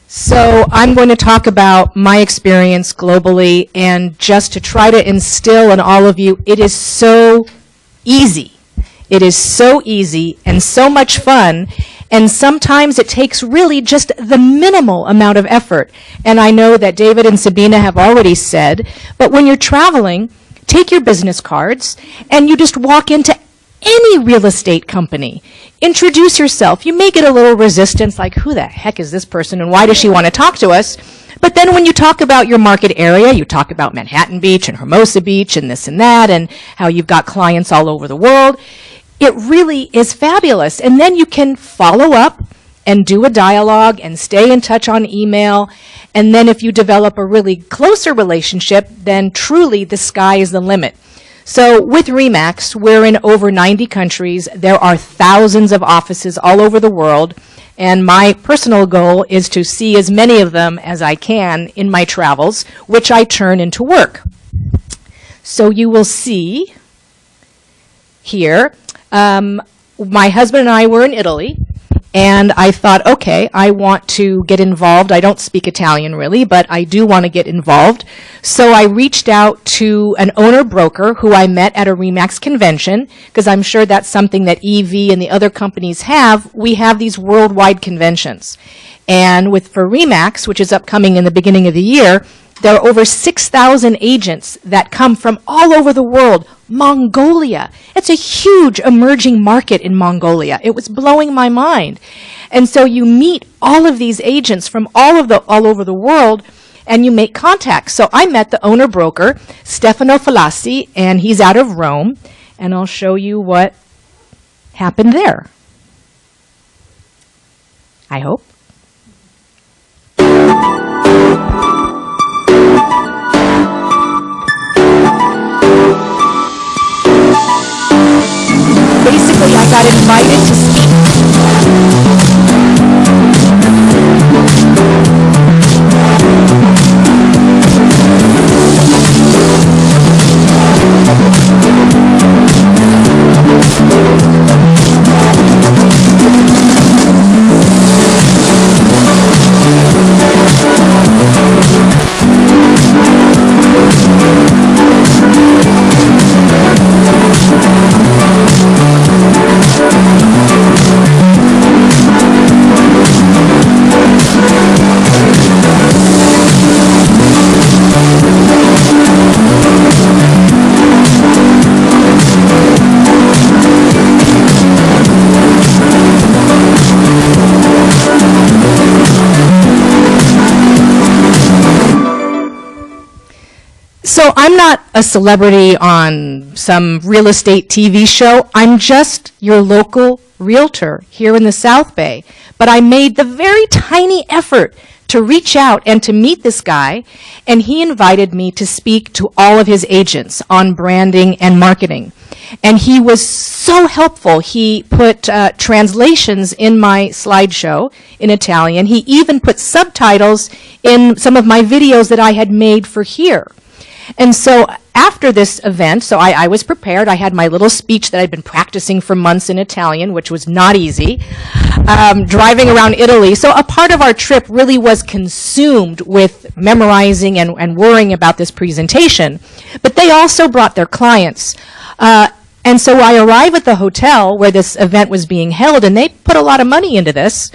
So I'm going to talk about my experience globally, and just to try to instill in all of you, it is so easy. It is so easy and so much fun, and sometimes it takes really just the minimal amount of effort. And I know that David and Sabina have already said, but when you're traveling, take your business cards and you just walk into any real estate company. Introduce yourself. You may get a little resistance, like, who the heck is this person and why does she want to talk to us? But then when you talk about your market area, you talk about Manhattan Beach and Hermosa Beach and this and that, and how you've got clients all over the world, it really is fabulous. And then you can follow up and do a dialogue and stay in touch on email. And then if you develop a really closer relationship, then truly the sky is the limit. So with RE/MAX, we're in over 90 countries. There are thousands of offices all over the world. And my personal goal is to see as many of them as I can in my travels, which I turn into work. So you will see here, my husband and I were in Italy, and I thought, okay, I want to get involved. I don't speak Italian really, but I do want to get involved. So I reached out to an owner broker who I met at a RE/MAX convention, because I'm sure that's something that EV and the other companies have. We have these worldwide conventions. And for RE/MAX, which is upcoming in the beginning of the year, there are over 6,000 agents that come from all over the world. Mongolia. It's a huge emerging market in Mongolia. It was blowing my mind. And so you meet all of these agents from all over the world, and you make contacts. So I met the owner broker, Stefano Falassi, and he's out of Rome. And I'll show you what happened there. I hope. Basically, I got invited to speak. So I'm not a celebrity on some real estate TV show. I'm just your local realtor here in the South Bay. But I made the very tiny effort to reach out and to meet this guy, and he invited me to speak to all of his agents on branding and marketing. And he was so helpful. He put translations in my slideshow in Italian. He even put subtitles in some of my videos that I had made for here. And so after this event, so I was prepared. I had my little speech that I'd been practicing for months in Italian, which was not easy, driving around Italy. So a part of our trip really was consumed with memorizing and worrying about this presentation. But they also brought their clients. And so I arrive at the hotel where this event was being held, and they put a lot of money into this.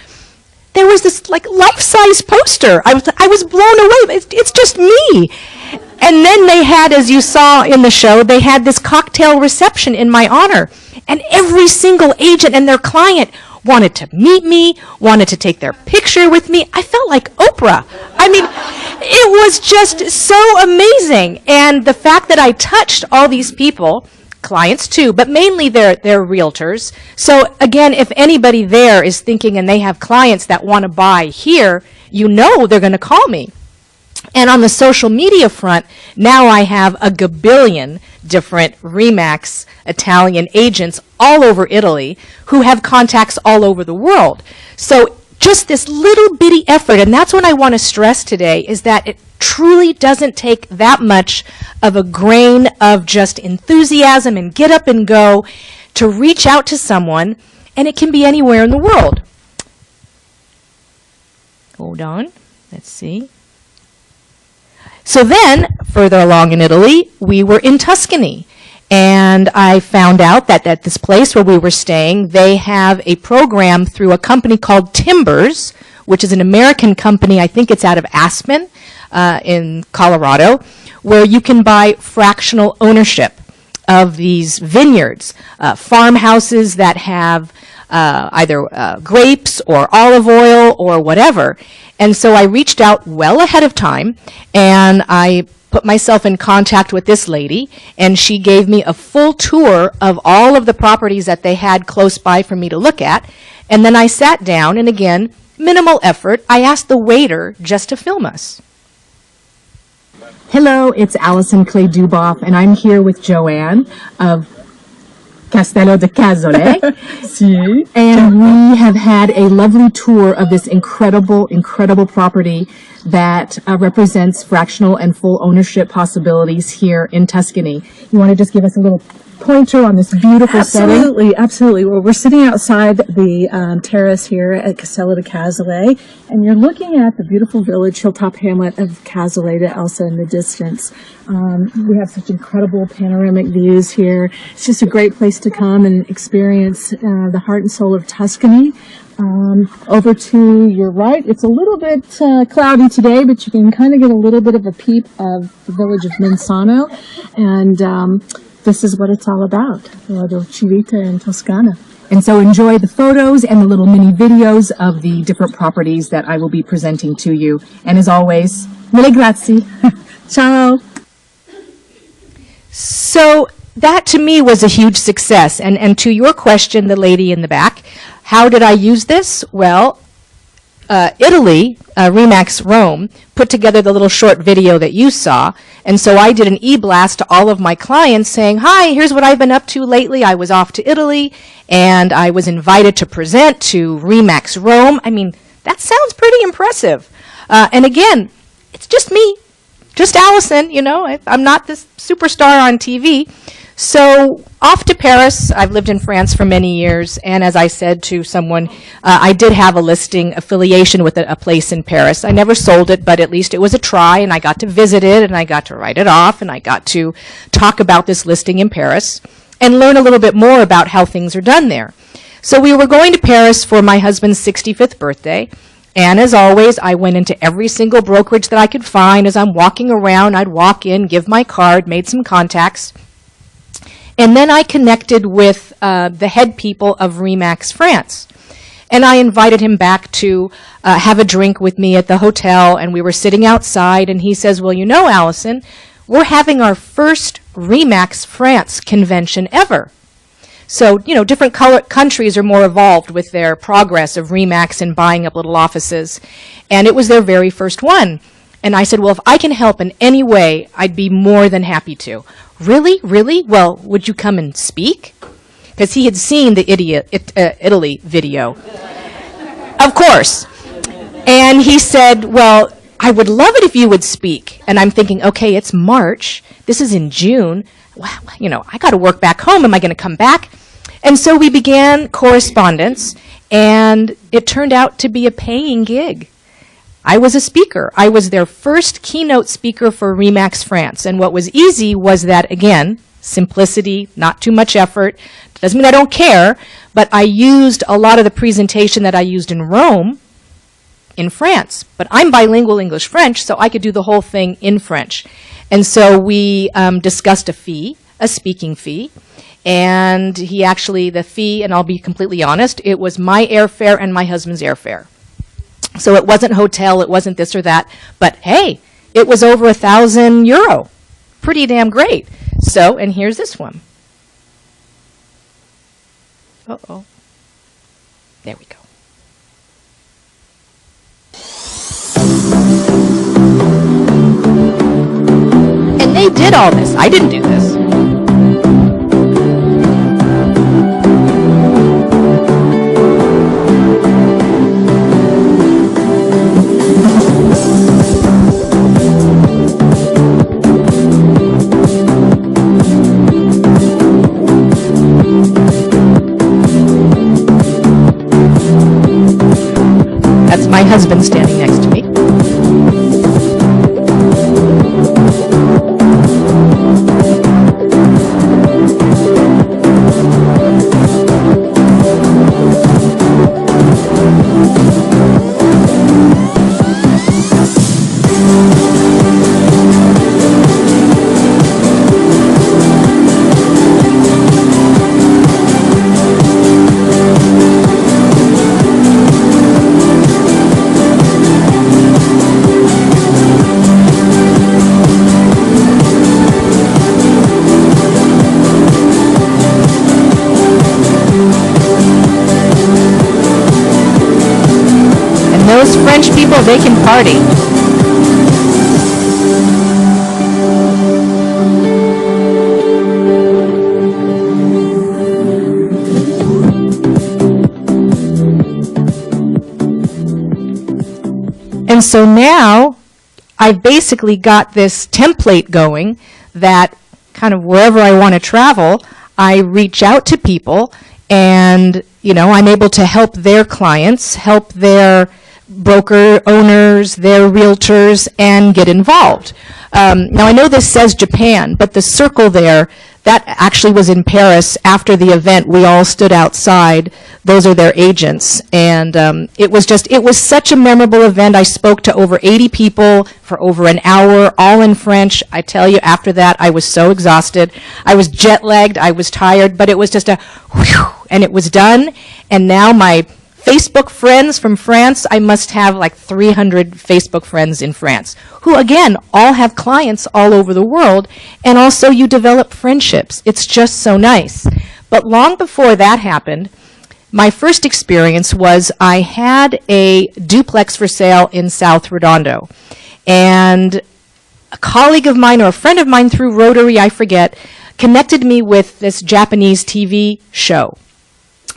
There was this like life-size poster. I was blown away. It's just me. And then they had, as you saw in the show, they had this cocktail reception in my honor. And every single agent and their client wanted to meet me, wanted to take their picture with me. I felt like Oprah. I mean, it was just so amazing. And the fact that I touched all these people, clients too, but mainly they're realtors. So again, if anybody there is thinking and they have clients that want to buy here, you know they're going to call me. And on the social media front, now I have a gabillion different RE/MAX Italian agents all over Italy who have contacts all over the world. So just this little bitty effort, and that's what I want to stress today, is that it truly doesn't take that much of a grain of just enthusiasm and get up and go to reach out to someone, and it can be anywhere in the world. Hold on, let's see. So then, further along in Italy, we were in Tuscany. And I found out that at this place where we were staying, they have a program through a company called Timbers, which is an American company. I think it's out of Aspen in Colorado, where you can buy fractional ownership of these vineyards, farmhouses that have either grapes or olive oil or whatever. And so I reached out well ahead of time, and I put myself in contact with this lady, and she gave me a full tour of all of the properties that they had close by for me to look at. And then I sat down, and again, minimal effort, I asked the waiter just to film us. Hello, it's Allison Clay Duboff, and I'm here with Joanne of Castello de Casole. And we have had a lovely tour of this incredible property that represents fractional and full ownership possibilities here in Tuscany. You want to just give us a little pointer on this beautiful setting? Absolutely. Well, we're sitting outside the terrace here at Castello de Casole, and you're looking at the beautiful village, hilltop hamlet of Casole de Elsa in the distance. We have such incredible panoramic views here. It's just a great place to come and experience the heart and soul of Tuscany. Over to your right, it's a little bit cloudy today, but you can kind of get a little bit of a peep of the village of Menzano, and this is what it's all about, La Dolce Vita in Toscana. And so enjoy the photos and the little mini videos of the different properties that I will be presenting to you. And as always, mille grazie. Ciao. So that to me was a huge success. And to your question, the lady in the back, how did I use this? Well, Italy, Remax Rome, put together the little short video that you saw. And so I did an e-blast to all of my clients saying, hi, here's what I've been up to lately. I was off to Italy, and I was invited to present to Remax Rome. I mean, that sounds pretty impressive. And again, it's just me, just Allison, you know. I'm not this superstar on TV. So off to Paris. I've lived in France for many years, and as I said to someone, I did have a listing affiliation with a place in Paris. I never sold it, but at least it was a try, and I got to visit it, and I got to write it off, and I got to talk about this listing in Paris and learn a little bit more about how things are done there. So we were going to Paris for my husband's 65th birthday, and as always, I went into every single brokerage that I could find. As I'm walking around, I'd walk in, give my card, made some contacts. And then I connected with the head people of Remax France. And I invited him back to have a drink with me at the hotel, and we were sitting outside, and he says, well, you know, Allison, we're having our first Remax France convention ever. So, you know, different countries are more evolved with their progress of Remax and buying up little offices. And it was their very first one. And I said, well, if I can help in any way, I'd be more than happy to. Really? Really? Well, would you come and speak? Because he had seen the Italy video. Of course. And he said, well, I would love it if you would speak. And I'm thinking, okay, it's March. This is in June. Well, you know, I got to work back home. Am I going to come back? And so we began correspondence, and it turned out to be a paying gig. I was a speaker. I was their first keynote speaker for Remax France. And what was easy was that, again, simplicity, not too much effort. Doesn't mean I don't care, but I used a lot of the presentation that I used in Rome in France. But I'm bilingual English-French, so I could do the whole thing in French. And so we discussed a fee, a speaking fee. And he actually, the fee, and I'll be completely honest, it was my airfare and my husband's airfare. So it wasn't hotel, it wasn't this or that, but hey, it was over €1,000. Pretty damn great. So, and here's this one. Uh-oh. There we go. And they did all this. I didn't do this. That's my husband standing next to me. they can party. And so now I've basically got this template going that kind of wherever I want to travel, I reach out to people and, you know, I'm able to help their clients, help their broker owners, their realtors, and get involved. Now I know this says Japan, but the circle there, that actually was in Paris after the event. We all stood outside. Those are their agents. And it was such a memorable event. I spoke to over 80 people for over an hour, all in French. I tell you, after that, I was so exhausted. I was jet lagged. I was tired, but it was just a whew, and it was done. And now my Facebook friends from France, I must have like 300 Facebook friends in France, who again, all have clients all over the world, and also you develop friendships. It's just so nice. But long before that happened, my first experience was I had a duplex for sale in South Redondo, and a colleague of mine or a friend of mine through Rotary, I forget, connected me with this Japanese TV show.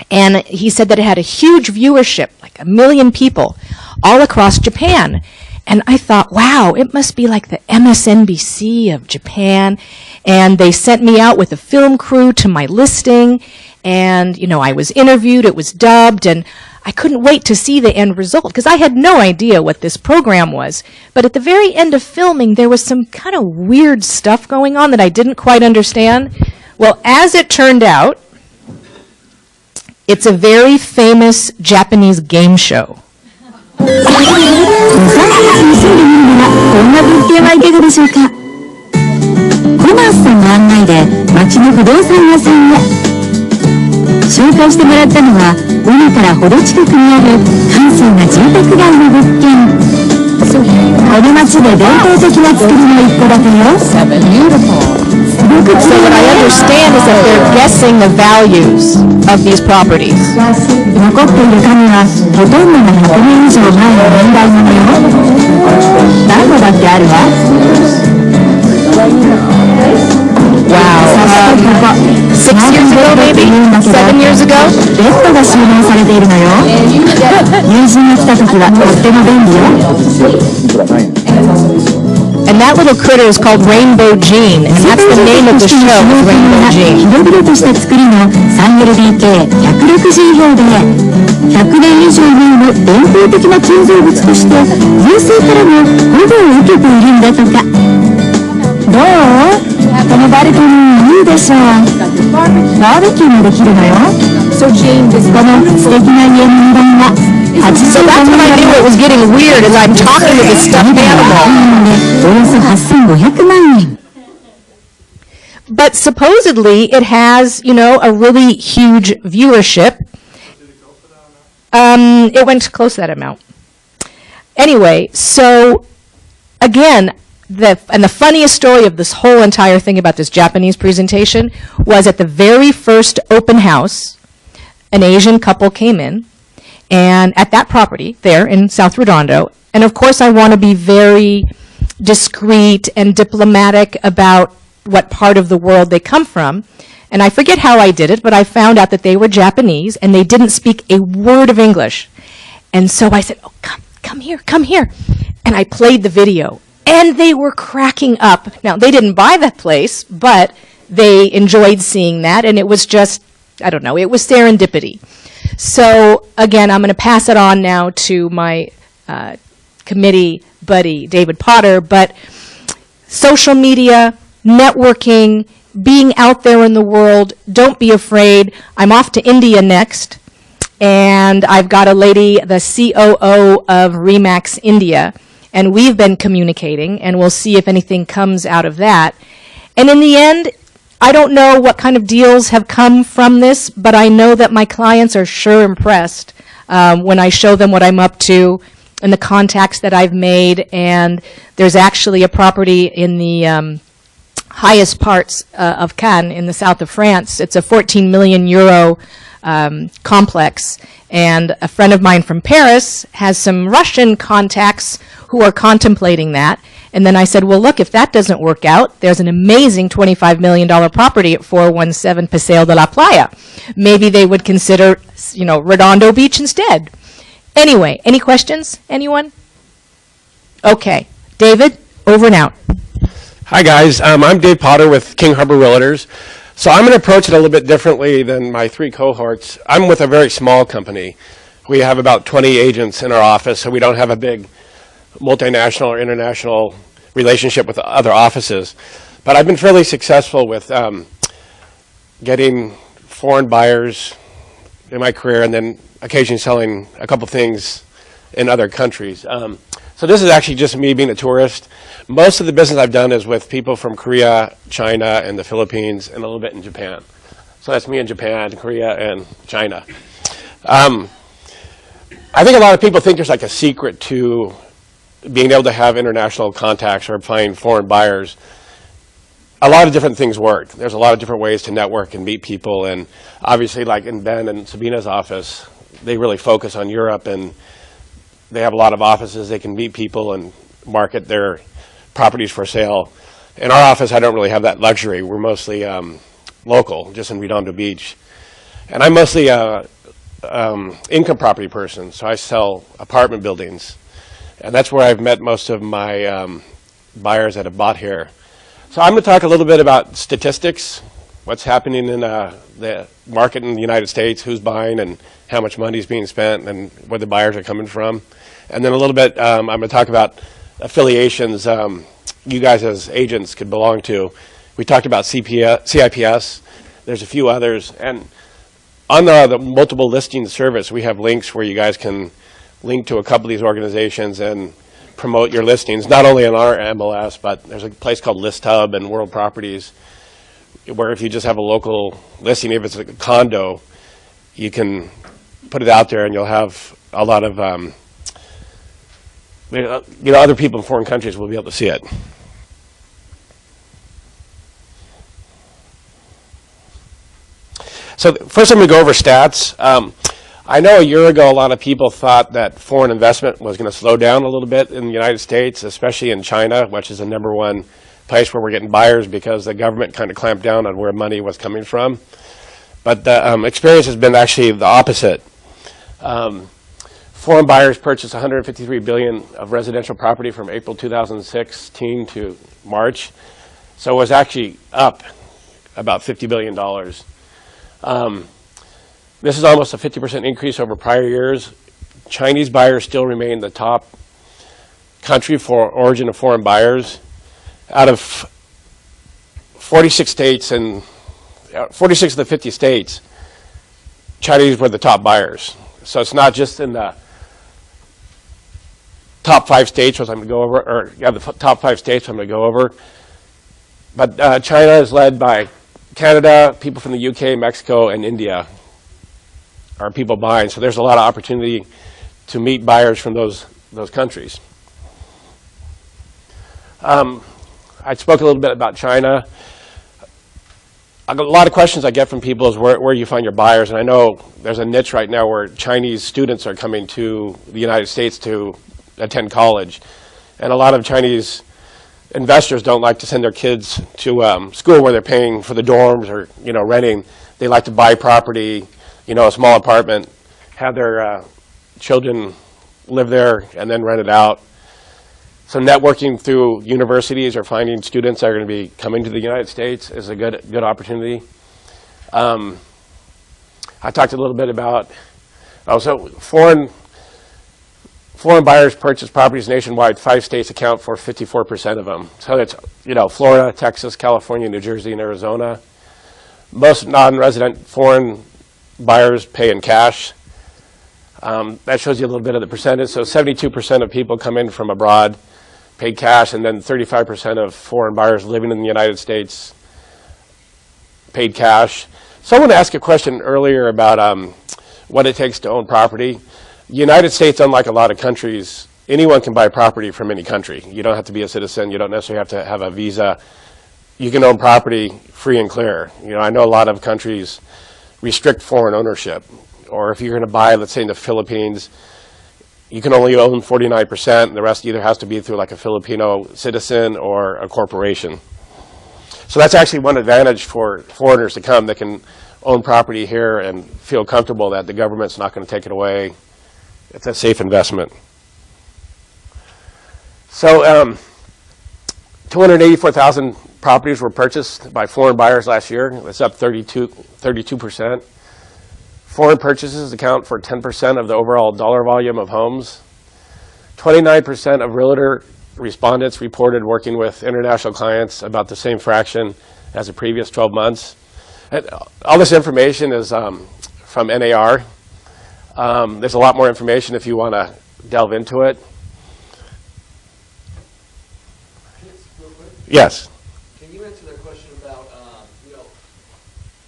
And he said that it had a huge viewership, like 1 million people, all across Japan. And I thought, wow, it must be like the MSNBC of Japan. And they sent me out with a film crew to my listing. And, you know, I was interviewed, it was dubbed, and I couldn't wait to see the end result, because I had no idea what this program was. But at the very end of filming, there was some kind of weird stuff going on that I didn't quite understand. Well, as it turned out, it's a very famous Japanese game show. こんな物件はいかがでしょうか。コマースさんの案内で町の不動産屋さんへ。紹介してもらったのは海からほど近くにある閑静な住宅街の物件。この町で伝統的な作りの一戸建てよ。So what I understand is that they're guessing the values of these properties. 残っている家具はほとんどが100年以上前の年代物よ。何個だってあるわ。Wow. 6 years ago, maybe? 7 years ago? ベッドが収納されているのよ。友人が来た時はとっても便利よ。And that little critter is called Rainbow Jean, and that's the name of the show, Rainbow Jean. 広々とした作りの 3LDK、160平米。100年以上前の伝統的な建造物として、有数からも保護を受けているんだとか。どう？このバルコニーいいでしょう。バーベキューもできるのよ。この素敵な家の値段は、So that's when I knew it was getting weird, as I'm talking to this stuffed animal. およそ8500万円。 But supposedly it has, you know, a really huge viewership. It went close to that amount. Anyway, so again, the funniest story of this whole entire thing about this Japanese presentation was at the very first open house, an Asian couple came in, and at that property there in South Redondo, and of course I want to be very discreet and diplomatic about what part of the world they come from. And I forget how I did it, but I found out that they were Japanese and they didn't speak a word of English. And so I said, oh, come here. And I played the video. And they were cracking up. Now, they didn't buy that place, but they enjoyed seeing that. And it was just, I don't know, it was serendipity. So, again, I'm going to pass it on now to my committee buddy, David Potter. But social media, networking, being out there in the world, don't be afraid. I'm off to India next, and I've got a lady, the COO of Remax India, and we've been communicating, and we'll see if anything comes out of that. And in the end, I don't know what kind of deals have come from this, but I know that my clients are sure impressed when I show them what I'm up to and the contacts that I've made. And there's actually a property in the highest parts of Cannes in the south of France. It's a 14 million euro complex. And a friend of mine from Paris has some Russian contacts who are contemplating that. And then I said, well, look, if that doesn't work out, there's an amazing $25 million property at 417 Paseo de la Playa. Maybe they would consider, Redondo Beach instead. Anyway, any questions? Anyone? Okay. David, over and out. Hi, guys. I'm Dave Potter with King Harbor Realtors. So I'm going to approach it a little bit differently than my three cohorts. I'm with a very small company. We have about 20 agents in our office, so we don't have a big multinational or international relationship with other offices. But I've been fairly successful with getting foreign buyers in my career and then occasionally selling a couple things in other countries. So this is actually just me being a tourist. Most of the business I've done is with people from Korea, China, and the Philippines, and a little bit in Japan. So that's me in Japan, Korea, and China. I think a lot of people think there's like a secret to being able to have international contacts or find foreign buyers. A lot of different things work. There's a lot of different ways to network and meet people, and obviously like in Ben and Sabina's office, they really focus on Europe, and they have a lot of offices. They can meet people and market their properties for sale. In our office, I don't really have that luxury. We're mostly local, just in Redondo Beach. And I'm mostly an income property person, so I sell apartment buildings. And that's where I've met most of my buyers that have bought here. So I'm going to talk a little bit about statistics, what's happening in the market in the United States, who's buying and how much money is being spent and where the buyers are coming from. And then a little bit, I'm going to talk about affiliations you guys as agents could belong to. We talked about CIPS. There's a few others. And on the multiple listing service, we have links where you guys can link to a couple of these organizations and promote your listings, not only on our MLS, but there's a place called ListHub and World Properties, where if you just have a local listing, if it's a condo, you can put it out there and you'll have a lot of other people in foreign countries will be able to see it. So first I'm going to go over stats. I know a year ago a lot of people thought that foreign investment was going to slow down a little bit in the United States, especially in China, which is the #1 place where we're getting buyers because the government kind of clamped down on where money was coming from. But the experience has been actually the opposite. Foreign buyers purchased $153 billion of residential property from April 2016 to March. So it was actually up about $50 billion. This is almost a 50% increase over prior years. Chinese buyers still remain the top country for origin of foreign buyers. Out of 46 states and 46 of the 50 states, Chinese were the top buyers. So it's not just in the top 5 states, which I'm going to go over, or the top 5 states I'm going to go over. But China is led by Canada, people from the UK, Mexico, and India are people buying. So there's a lot of opportunity to meet buyers from those countries. I spoke a little bit about China. A lot of questions I get from people is where you find your buyers, and I know there's a niche right now where Chinese students are coming to the United States to attend college, and a lot of Chinese investors don't like to send their kids to school where they're paying for the dorms or renting. They like to buy property, a small apartment, have their children live there, and then rent it out. So networking through universities or finding students that are going to be coming to the United States is a good opportunity. I talked a little bit about so foreign buyers purchase properties nationwide. 5 states account for 54% of them. So it's Florida, Texas, California, New Jersey, and Arizona. Most non-resident foreign buyers pay in cash. That shows you a little bit of the percentage. So 72% of people come in from abroad, paid cash, and then 35% of foreign buyers living in the United States paid cash. Someone asked a question earlier about what it takes to own property. The United States, unlike a lot of countries, anyone can buy property from any country. You don't have to be a citizen. You don't necessarily have to have a visa. You can own property free and clear. I know a lot of countries restrict foreign ownership. Or if you're going to buy, let's say in the Philippines, you can only own 49%, and the rest either has to be through like a Filipino citizen or a corporation. So that's actually one advantage for foreigners to come. They can own property here and feel comfortable that the government's not going to take it away. It's a safe investment. So 284,000 properties were purchased by foreign buyers last year. That's up 32%. Foreign purchases account for 10% of the overall dollar volume of homes. 29% of realtor respondents reported working with international clients, about the same fraction as the previous 12 months. And all this information is from NAR. There's a lot more information if you want to delve into it. Yes. Can you answer the question about,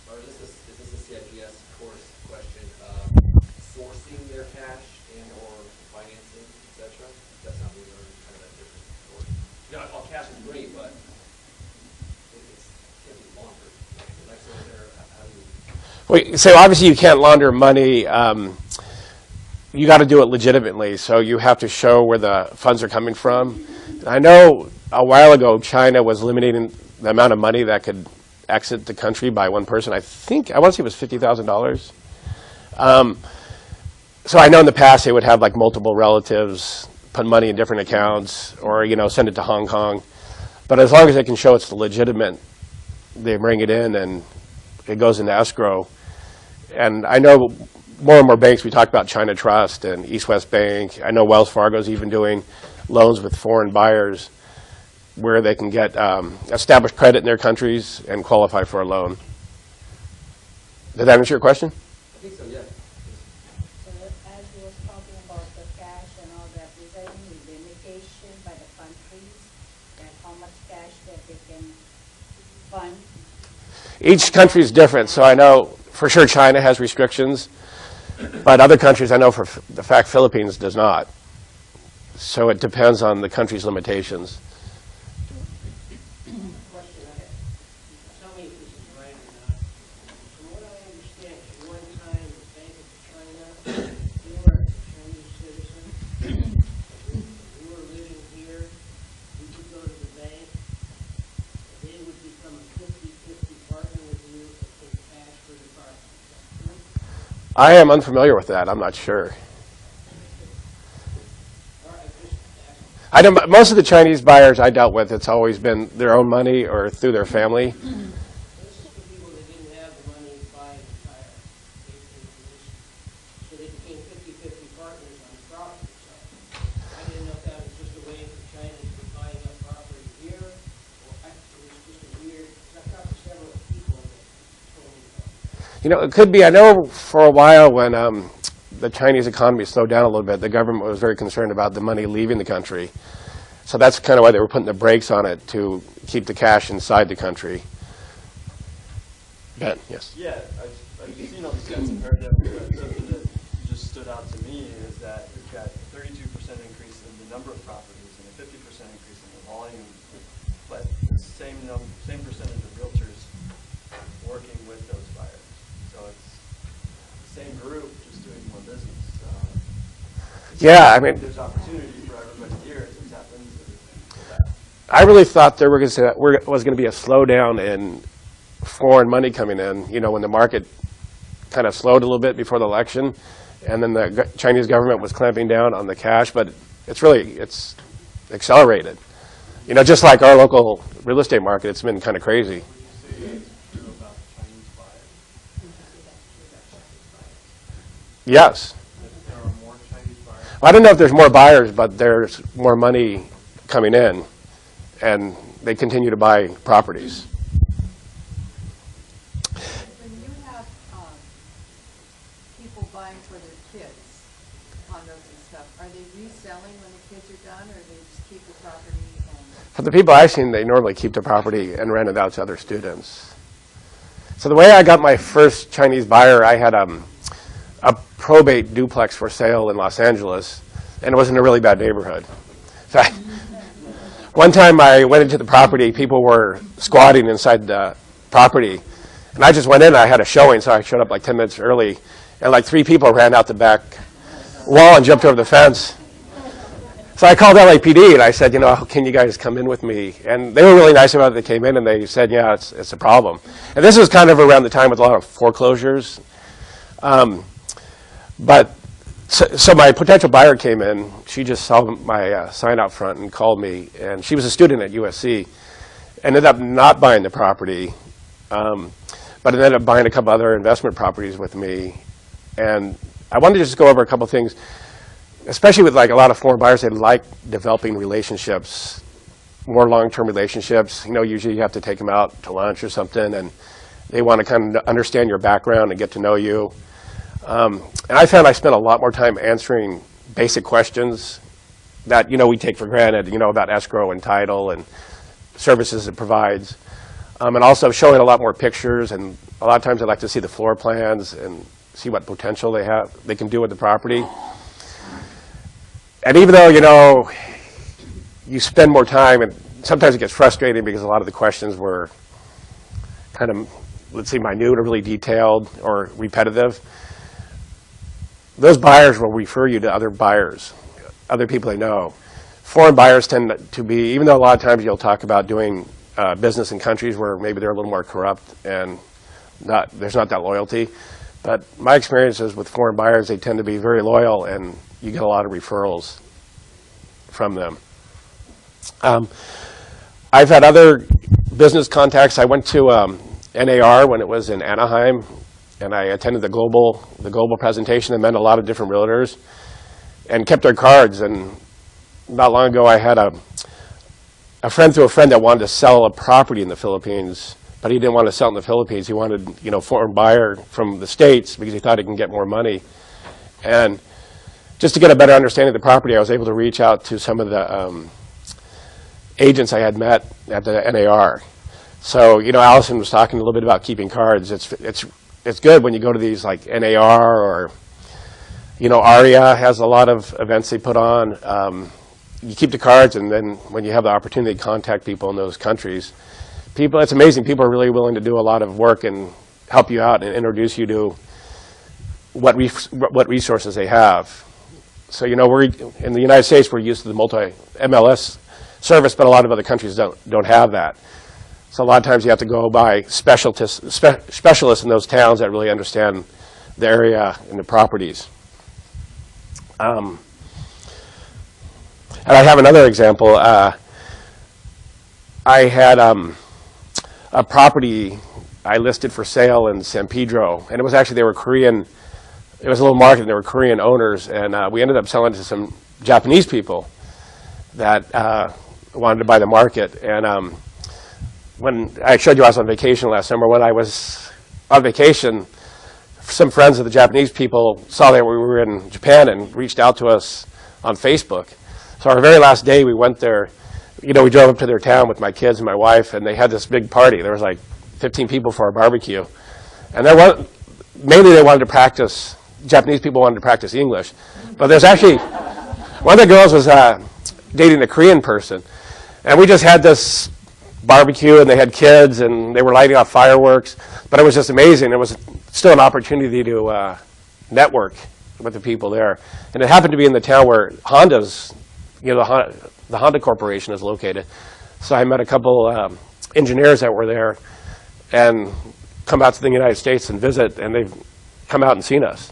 or is this a CIPS course question, sourcing their cash and or financing, etc.? That's not really kind of a different course. All cash is great, but it can't be laundered. Like, so how do you? So obviously you can't launder money. You got to do it legitimately, so you have to show where the funds are coming from. I know a while ago China was limiting the amount of money that could exit the country by one person. I want to say it was $50,000. So I know in the past they would have like multiple relatives put money in different accounts, or send it to Hong Kong. But as long as they can show it's legitimate, they bring it in and it goes into escrow. And I know more and more banks, we talked about China Trust and East West Bank. I know Wells Fargo's even doing loans with foreign buyers where they can get established credit in their countries and qualify for a loan. Did that answer your question? I think so, yeah. So as you was talking about the cash and all that, is there any limitation by the countries that how much cash that they can fund? Each country is different, so I know for sure China has restrictions, but other countries, I know for the fact Philippines does not. So it depends on the country's limitations. I am unfamiliar with that. I'm not sure. I know most of the Chinese buyers I dealt with, it's always been their own money or through their family. It could be. I know for a while when the Chinese economy slowed down a little bit, the government was very concerned about the money leaving the country. So that's kind of why they were putting the brakes on it, to keep the cash inside the country. Ben, yes? Yeah, I've seen all these stats and heard them, but something that just stood out to me is that we've got a 32% increase in the number of properties and a 50% increase in the volume, but the same percentage of realtors working with those buyers. So it's the same group, just doing more business. Yeah, I mean, there's opportunity for everybody here. It just happens. I really thought there was going to be a slowdown in foreign money coming in, when the market kind of slowed a little bit before the election, and then the Chinese government was clamping down on the cash, but it's accelerated. Just like our local real estate market, it's been kind of crazy. Yes. I don't know if there's more buyers, but there's more money coming in, and they continue to buy properties. When you have people buying for their kids, condos and stuff, are they reselling when the kids are done, or they just keep the property? For the people I've seen, they normally keep the property and rent it out to other students. So the way I got my first Chinese buyer, I had a probate duplex for sale in Los Angeles, and it was in a really bad neighborhood. So one time I went into the property, people were squatting inside the property, And I just went in, and I had a showing, so I showed up like 10 minutes early, and like 3 people ran out the back wall and jumped over the fence. So I called LAPD, and I said, you know, can you guys come in with me? And they were really nice about it. They came in, and they said, yeah, it's a problem. And this was kind of around the time with a lot of foreclosures. So my potential buyer came in. She just saw my sign out front and called me. And she was a student at USC. Ended up not buying the property, but ended up buying a couple other investment properties with me. And I wanted to just go over a couple things, especially with like a lot of foreign buyers. They like developing relationships, more long-term relationships. You know, usually you have to take them out to lunch or something, and they want to kind of understand your background and get to know you. And I found I spent a lot more time answering basic questions that, you know, we take for granted, you know, about escrow and title and services it provides. And also showing a lot more pictures, and a lot of times I like to see the floor plans and see what potential they can do with the property. And even though, you know, you spend more time, and sometimes it gets frustrating because a lot of the questions were kind of, let's say, minute or really detailed or repetitive, those buyers will refer you to other buyers, other people they know. Foreign buyers tend to be, even though a lot of times you'll talk about doing business in countries where maybe they're a little more corrupt and there's not that loyalty, but my experiences with foreign buyers, they tend to be very loyal, and you get a lot of referrals from them. I've had other business contacts. I went to NAR when it was in Anaheim, and I attended the global presentation and met a lot of different realtors and kept their cards. And not long ago, I had a friend through a friend that wanted to sell a property in the Philippines, but he didn't want to sell it in the Philippines. He wanted, you know, a foreign buyer from the States because he thought he can get more money. And just to get a better understanding of the property, I was able to reach out to some of the agents I had met at the NAR. So, you know, Allison was talking a little bit about keeping cards. It's good when you go to these like NAR, or, you know, ARIA has a lot of events they put on. You keep the cards, and then when you have the opportunity to contact people in those countries, it's amazing. People are really willing to do a lot of work and help you out and introduce you to what resources they have. So, you know, in the United States, we're used to the multi-MLS service, but a lot of other countries don't have that. So a lot of times you have to go by specialists in those towns that really understand the area and the properties. And I have another example. I had a property I listed for sale in San Pedro, and it was actually, they were Korean. It was a little market, and there were Korean owners, and we ended up selling to some Japanese people that wanted to buy the market. And when I showed you I was on vacation last summer, when I was on vacation, some friends of the Japanese people saw that we were in Japan and reached out to us on Facebook. So our very last day we went there, you know, we drove up to their town with my kids and my wife, and they had this big party. There was like 15 people for a barbecue. And mainly they wanted to practice, Japanese people wanted to practice English. But there's actually, one of the girls was dating a Korean person. And we just had this barbecue, and they had kids, and they were lighting off fireworks. But it was just amazing. It was still an opportunity to network with the people there. And it happened to be in the town where Honda's, you know, the Honda Corporation is located. So I met a couple engineers that were there and come out to the United States and visit, and they've come out and seen us.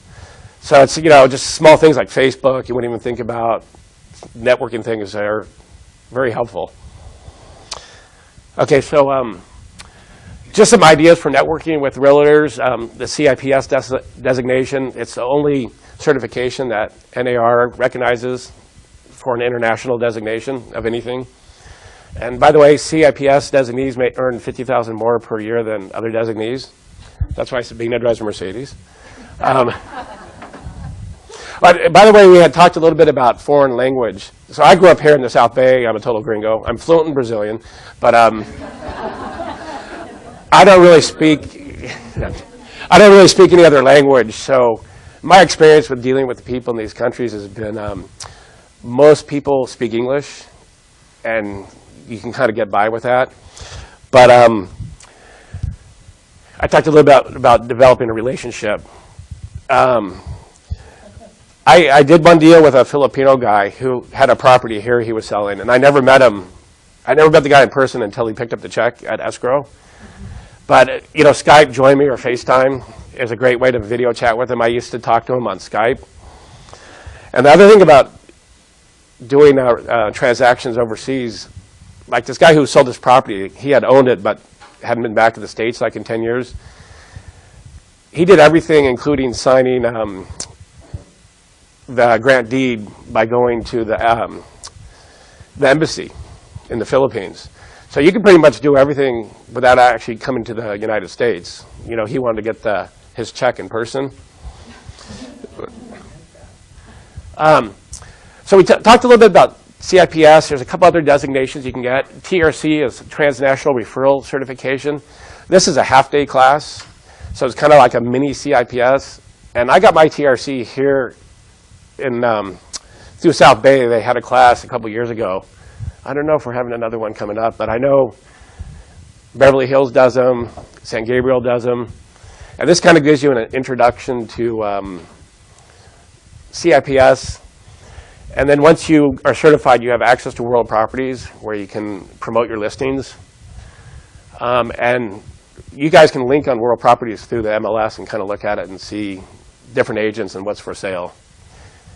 So it's, you know, just small things like Facebook you wouldn't even think about. Networking things that are very helpful. Okay, so just some ideas for networking with realtors. The CIPS designation, it's the only certification that NAR recognizes for an international designation of anything. And by the way, CIPS designees may earn $50,000 more per year than other designees. That's why Sabina drives a Mercedes. But by the way, we had talked a little bit about foreign language. So I grew up here in the South Bay. I'm a total gringo. I'm fluent in Brazilian, but I don't really speak any other language. So my experience with dealing with the people in these countries has been most people speak English, and you can kind of get by with that. But I talked a little bit about developing a relationship. I did one deal with a Filipino guy who had a property here he was selling, and I never met him. I never met the guy in person until he picked up the check at Escrow. But, Skype, Join Me, or FaceTime is a great way to video chat with him. I used to talk to him on Skype. And the other thing about doing transactions overseas, like this guy who sold this property, he had owned it but hadn't been back to the States like in 10 years. He did everything, including signing the grant deed by going to the embassy in the Philippines. So you can pretty much do everything without actually coming to the United States. He wanted to get his check in person. So we talked a little bit about CIPS. There's a couple other designations you can get. TRC is Transnational Referral Certification. This is a half-day class, so it's kind of like a mini CIPS. And I got my TRC here through South Bay. They had a class a couple years ago. I don't know if we're having another one coming up, but I know Beverly Hills does them, San Gabriel does them. And this kind of gives you an introduction to CIPS. And then once you are certified, you have access to World Properties where you can promote your listings. And you guys can link on World Properties through the MLS and kind of look at it and see different agents and what's for sale.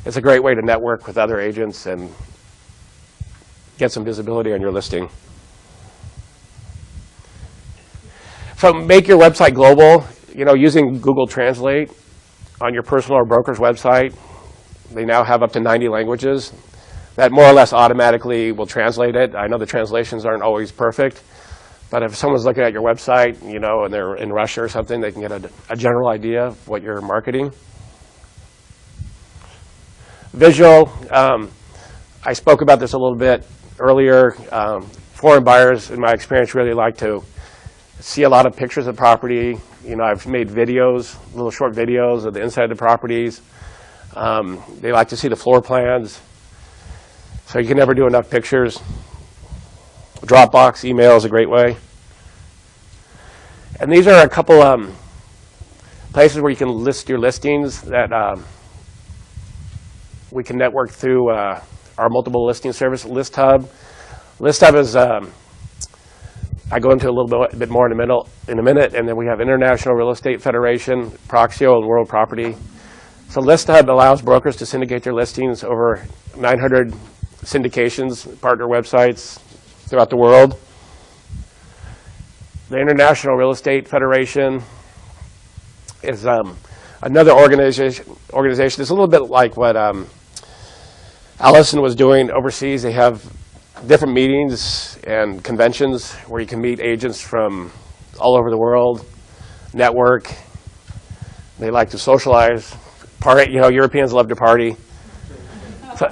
It's a great way to network with other agents and get some visibility on your listing. So make your website global, using Google Translate on your personal or broker's website. They now have up to 90 languages. That more or less automatically will translate it. I know the translations aren't always perfect, but if someone's looking at your website, and they're in Russia or something, they can get a general idea of what you're marketing. Visual, I spoke about this a little bit earlier. Foreign buyers, in my experience, really like to see a lot of pictures of the property. I've made videos, little short videos of the inside of the properties. They like to see the floor plans. So you can never do enough pictures. Dropbox email is a great way. And these are a couple places where you can list your listings that we can network through our multiple listing service, ListHub. ListHub is, I go into a little bit more in a minute, and then we have International Real Estate Federation, Proxy, and World Property. So ListHub allows brokers to syndicate their listings over 900 syndications, partner websites throughout the world. The International Real Estate Federation is another organization. It's a little bit like what Allison was doing overseas. They have different meetings and conventions where you can meet agents from all over the world, network. They like to socialize. Party, Europeans love to party. So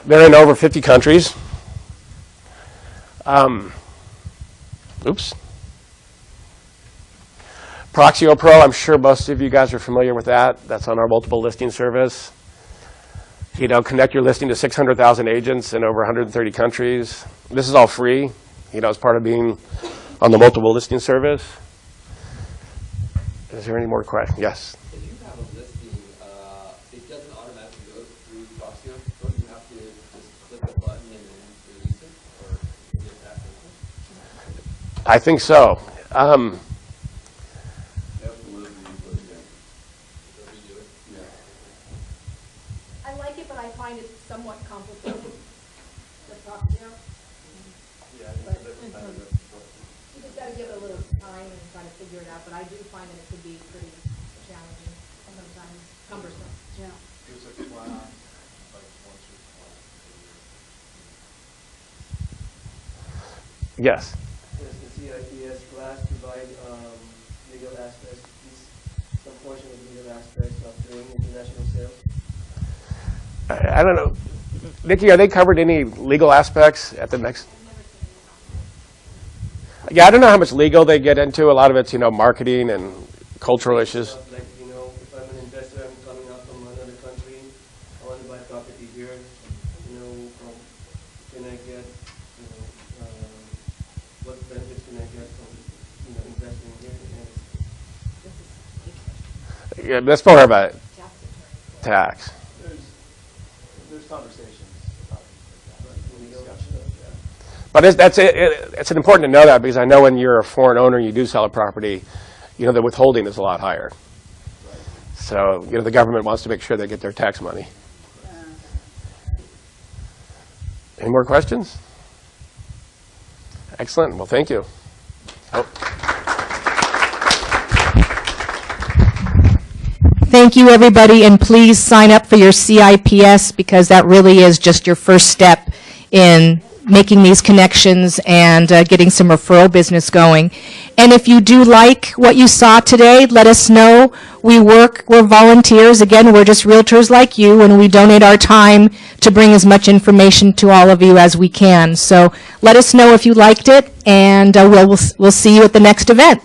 they're in over 50 countries. Proxy Pro, I'm sure most of you guys are familiar with that. That's on our multiple listing service. Connect your listing to 600,000 agents in over 130 countries. This is all free, as part of being on the multiple listing service. Is there any more questions? Yes. If you have a listing, it doesn't automatically go through Proxy. Don't you have to just click a button and then release it, or is it that simple? I think so. I like it, but I find it somewhat complicated. The Proxy. But you just got to give it a little time and try to figure it out. But I do find that it could be pretty challenging, sometimes cumbersome. Yeah. There's a class, like once or twice a year. Yes. Does the CIPS class provide legal aspects, some portion of legal aspects of doing international sales? I don't know. Nikki, are they covered any legal aspects at the next? Yeah, I don't know how much legal they get into. A lot of it's, marketing and cultural issues. Like, if I'm an investor, I'm coming out from another country, I want to buy property here, can I get, what benefits can I get from, investing here? Yeah, let's talk about tax. There's conversations about discussion. But it's important to know that, because I know when you're a foreign owner and you do sell a property, you know, the withholding is a lot higher. So, you know, the government wants to make sure they get their tax money. Any more questions? Excellent. Well, thank you. Thank you, everybody, and please sign up for your CIPS, because that really is just your first step in making these connections and getting some referral business going. And if you do like what you saw today, let us know. We're volunteers. Again, we're just realtors like you, and we donate our time to bring as much information to all of you as we can. So let us know if you liked it, and we'll see you at the next event.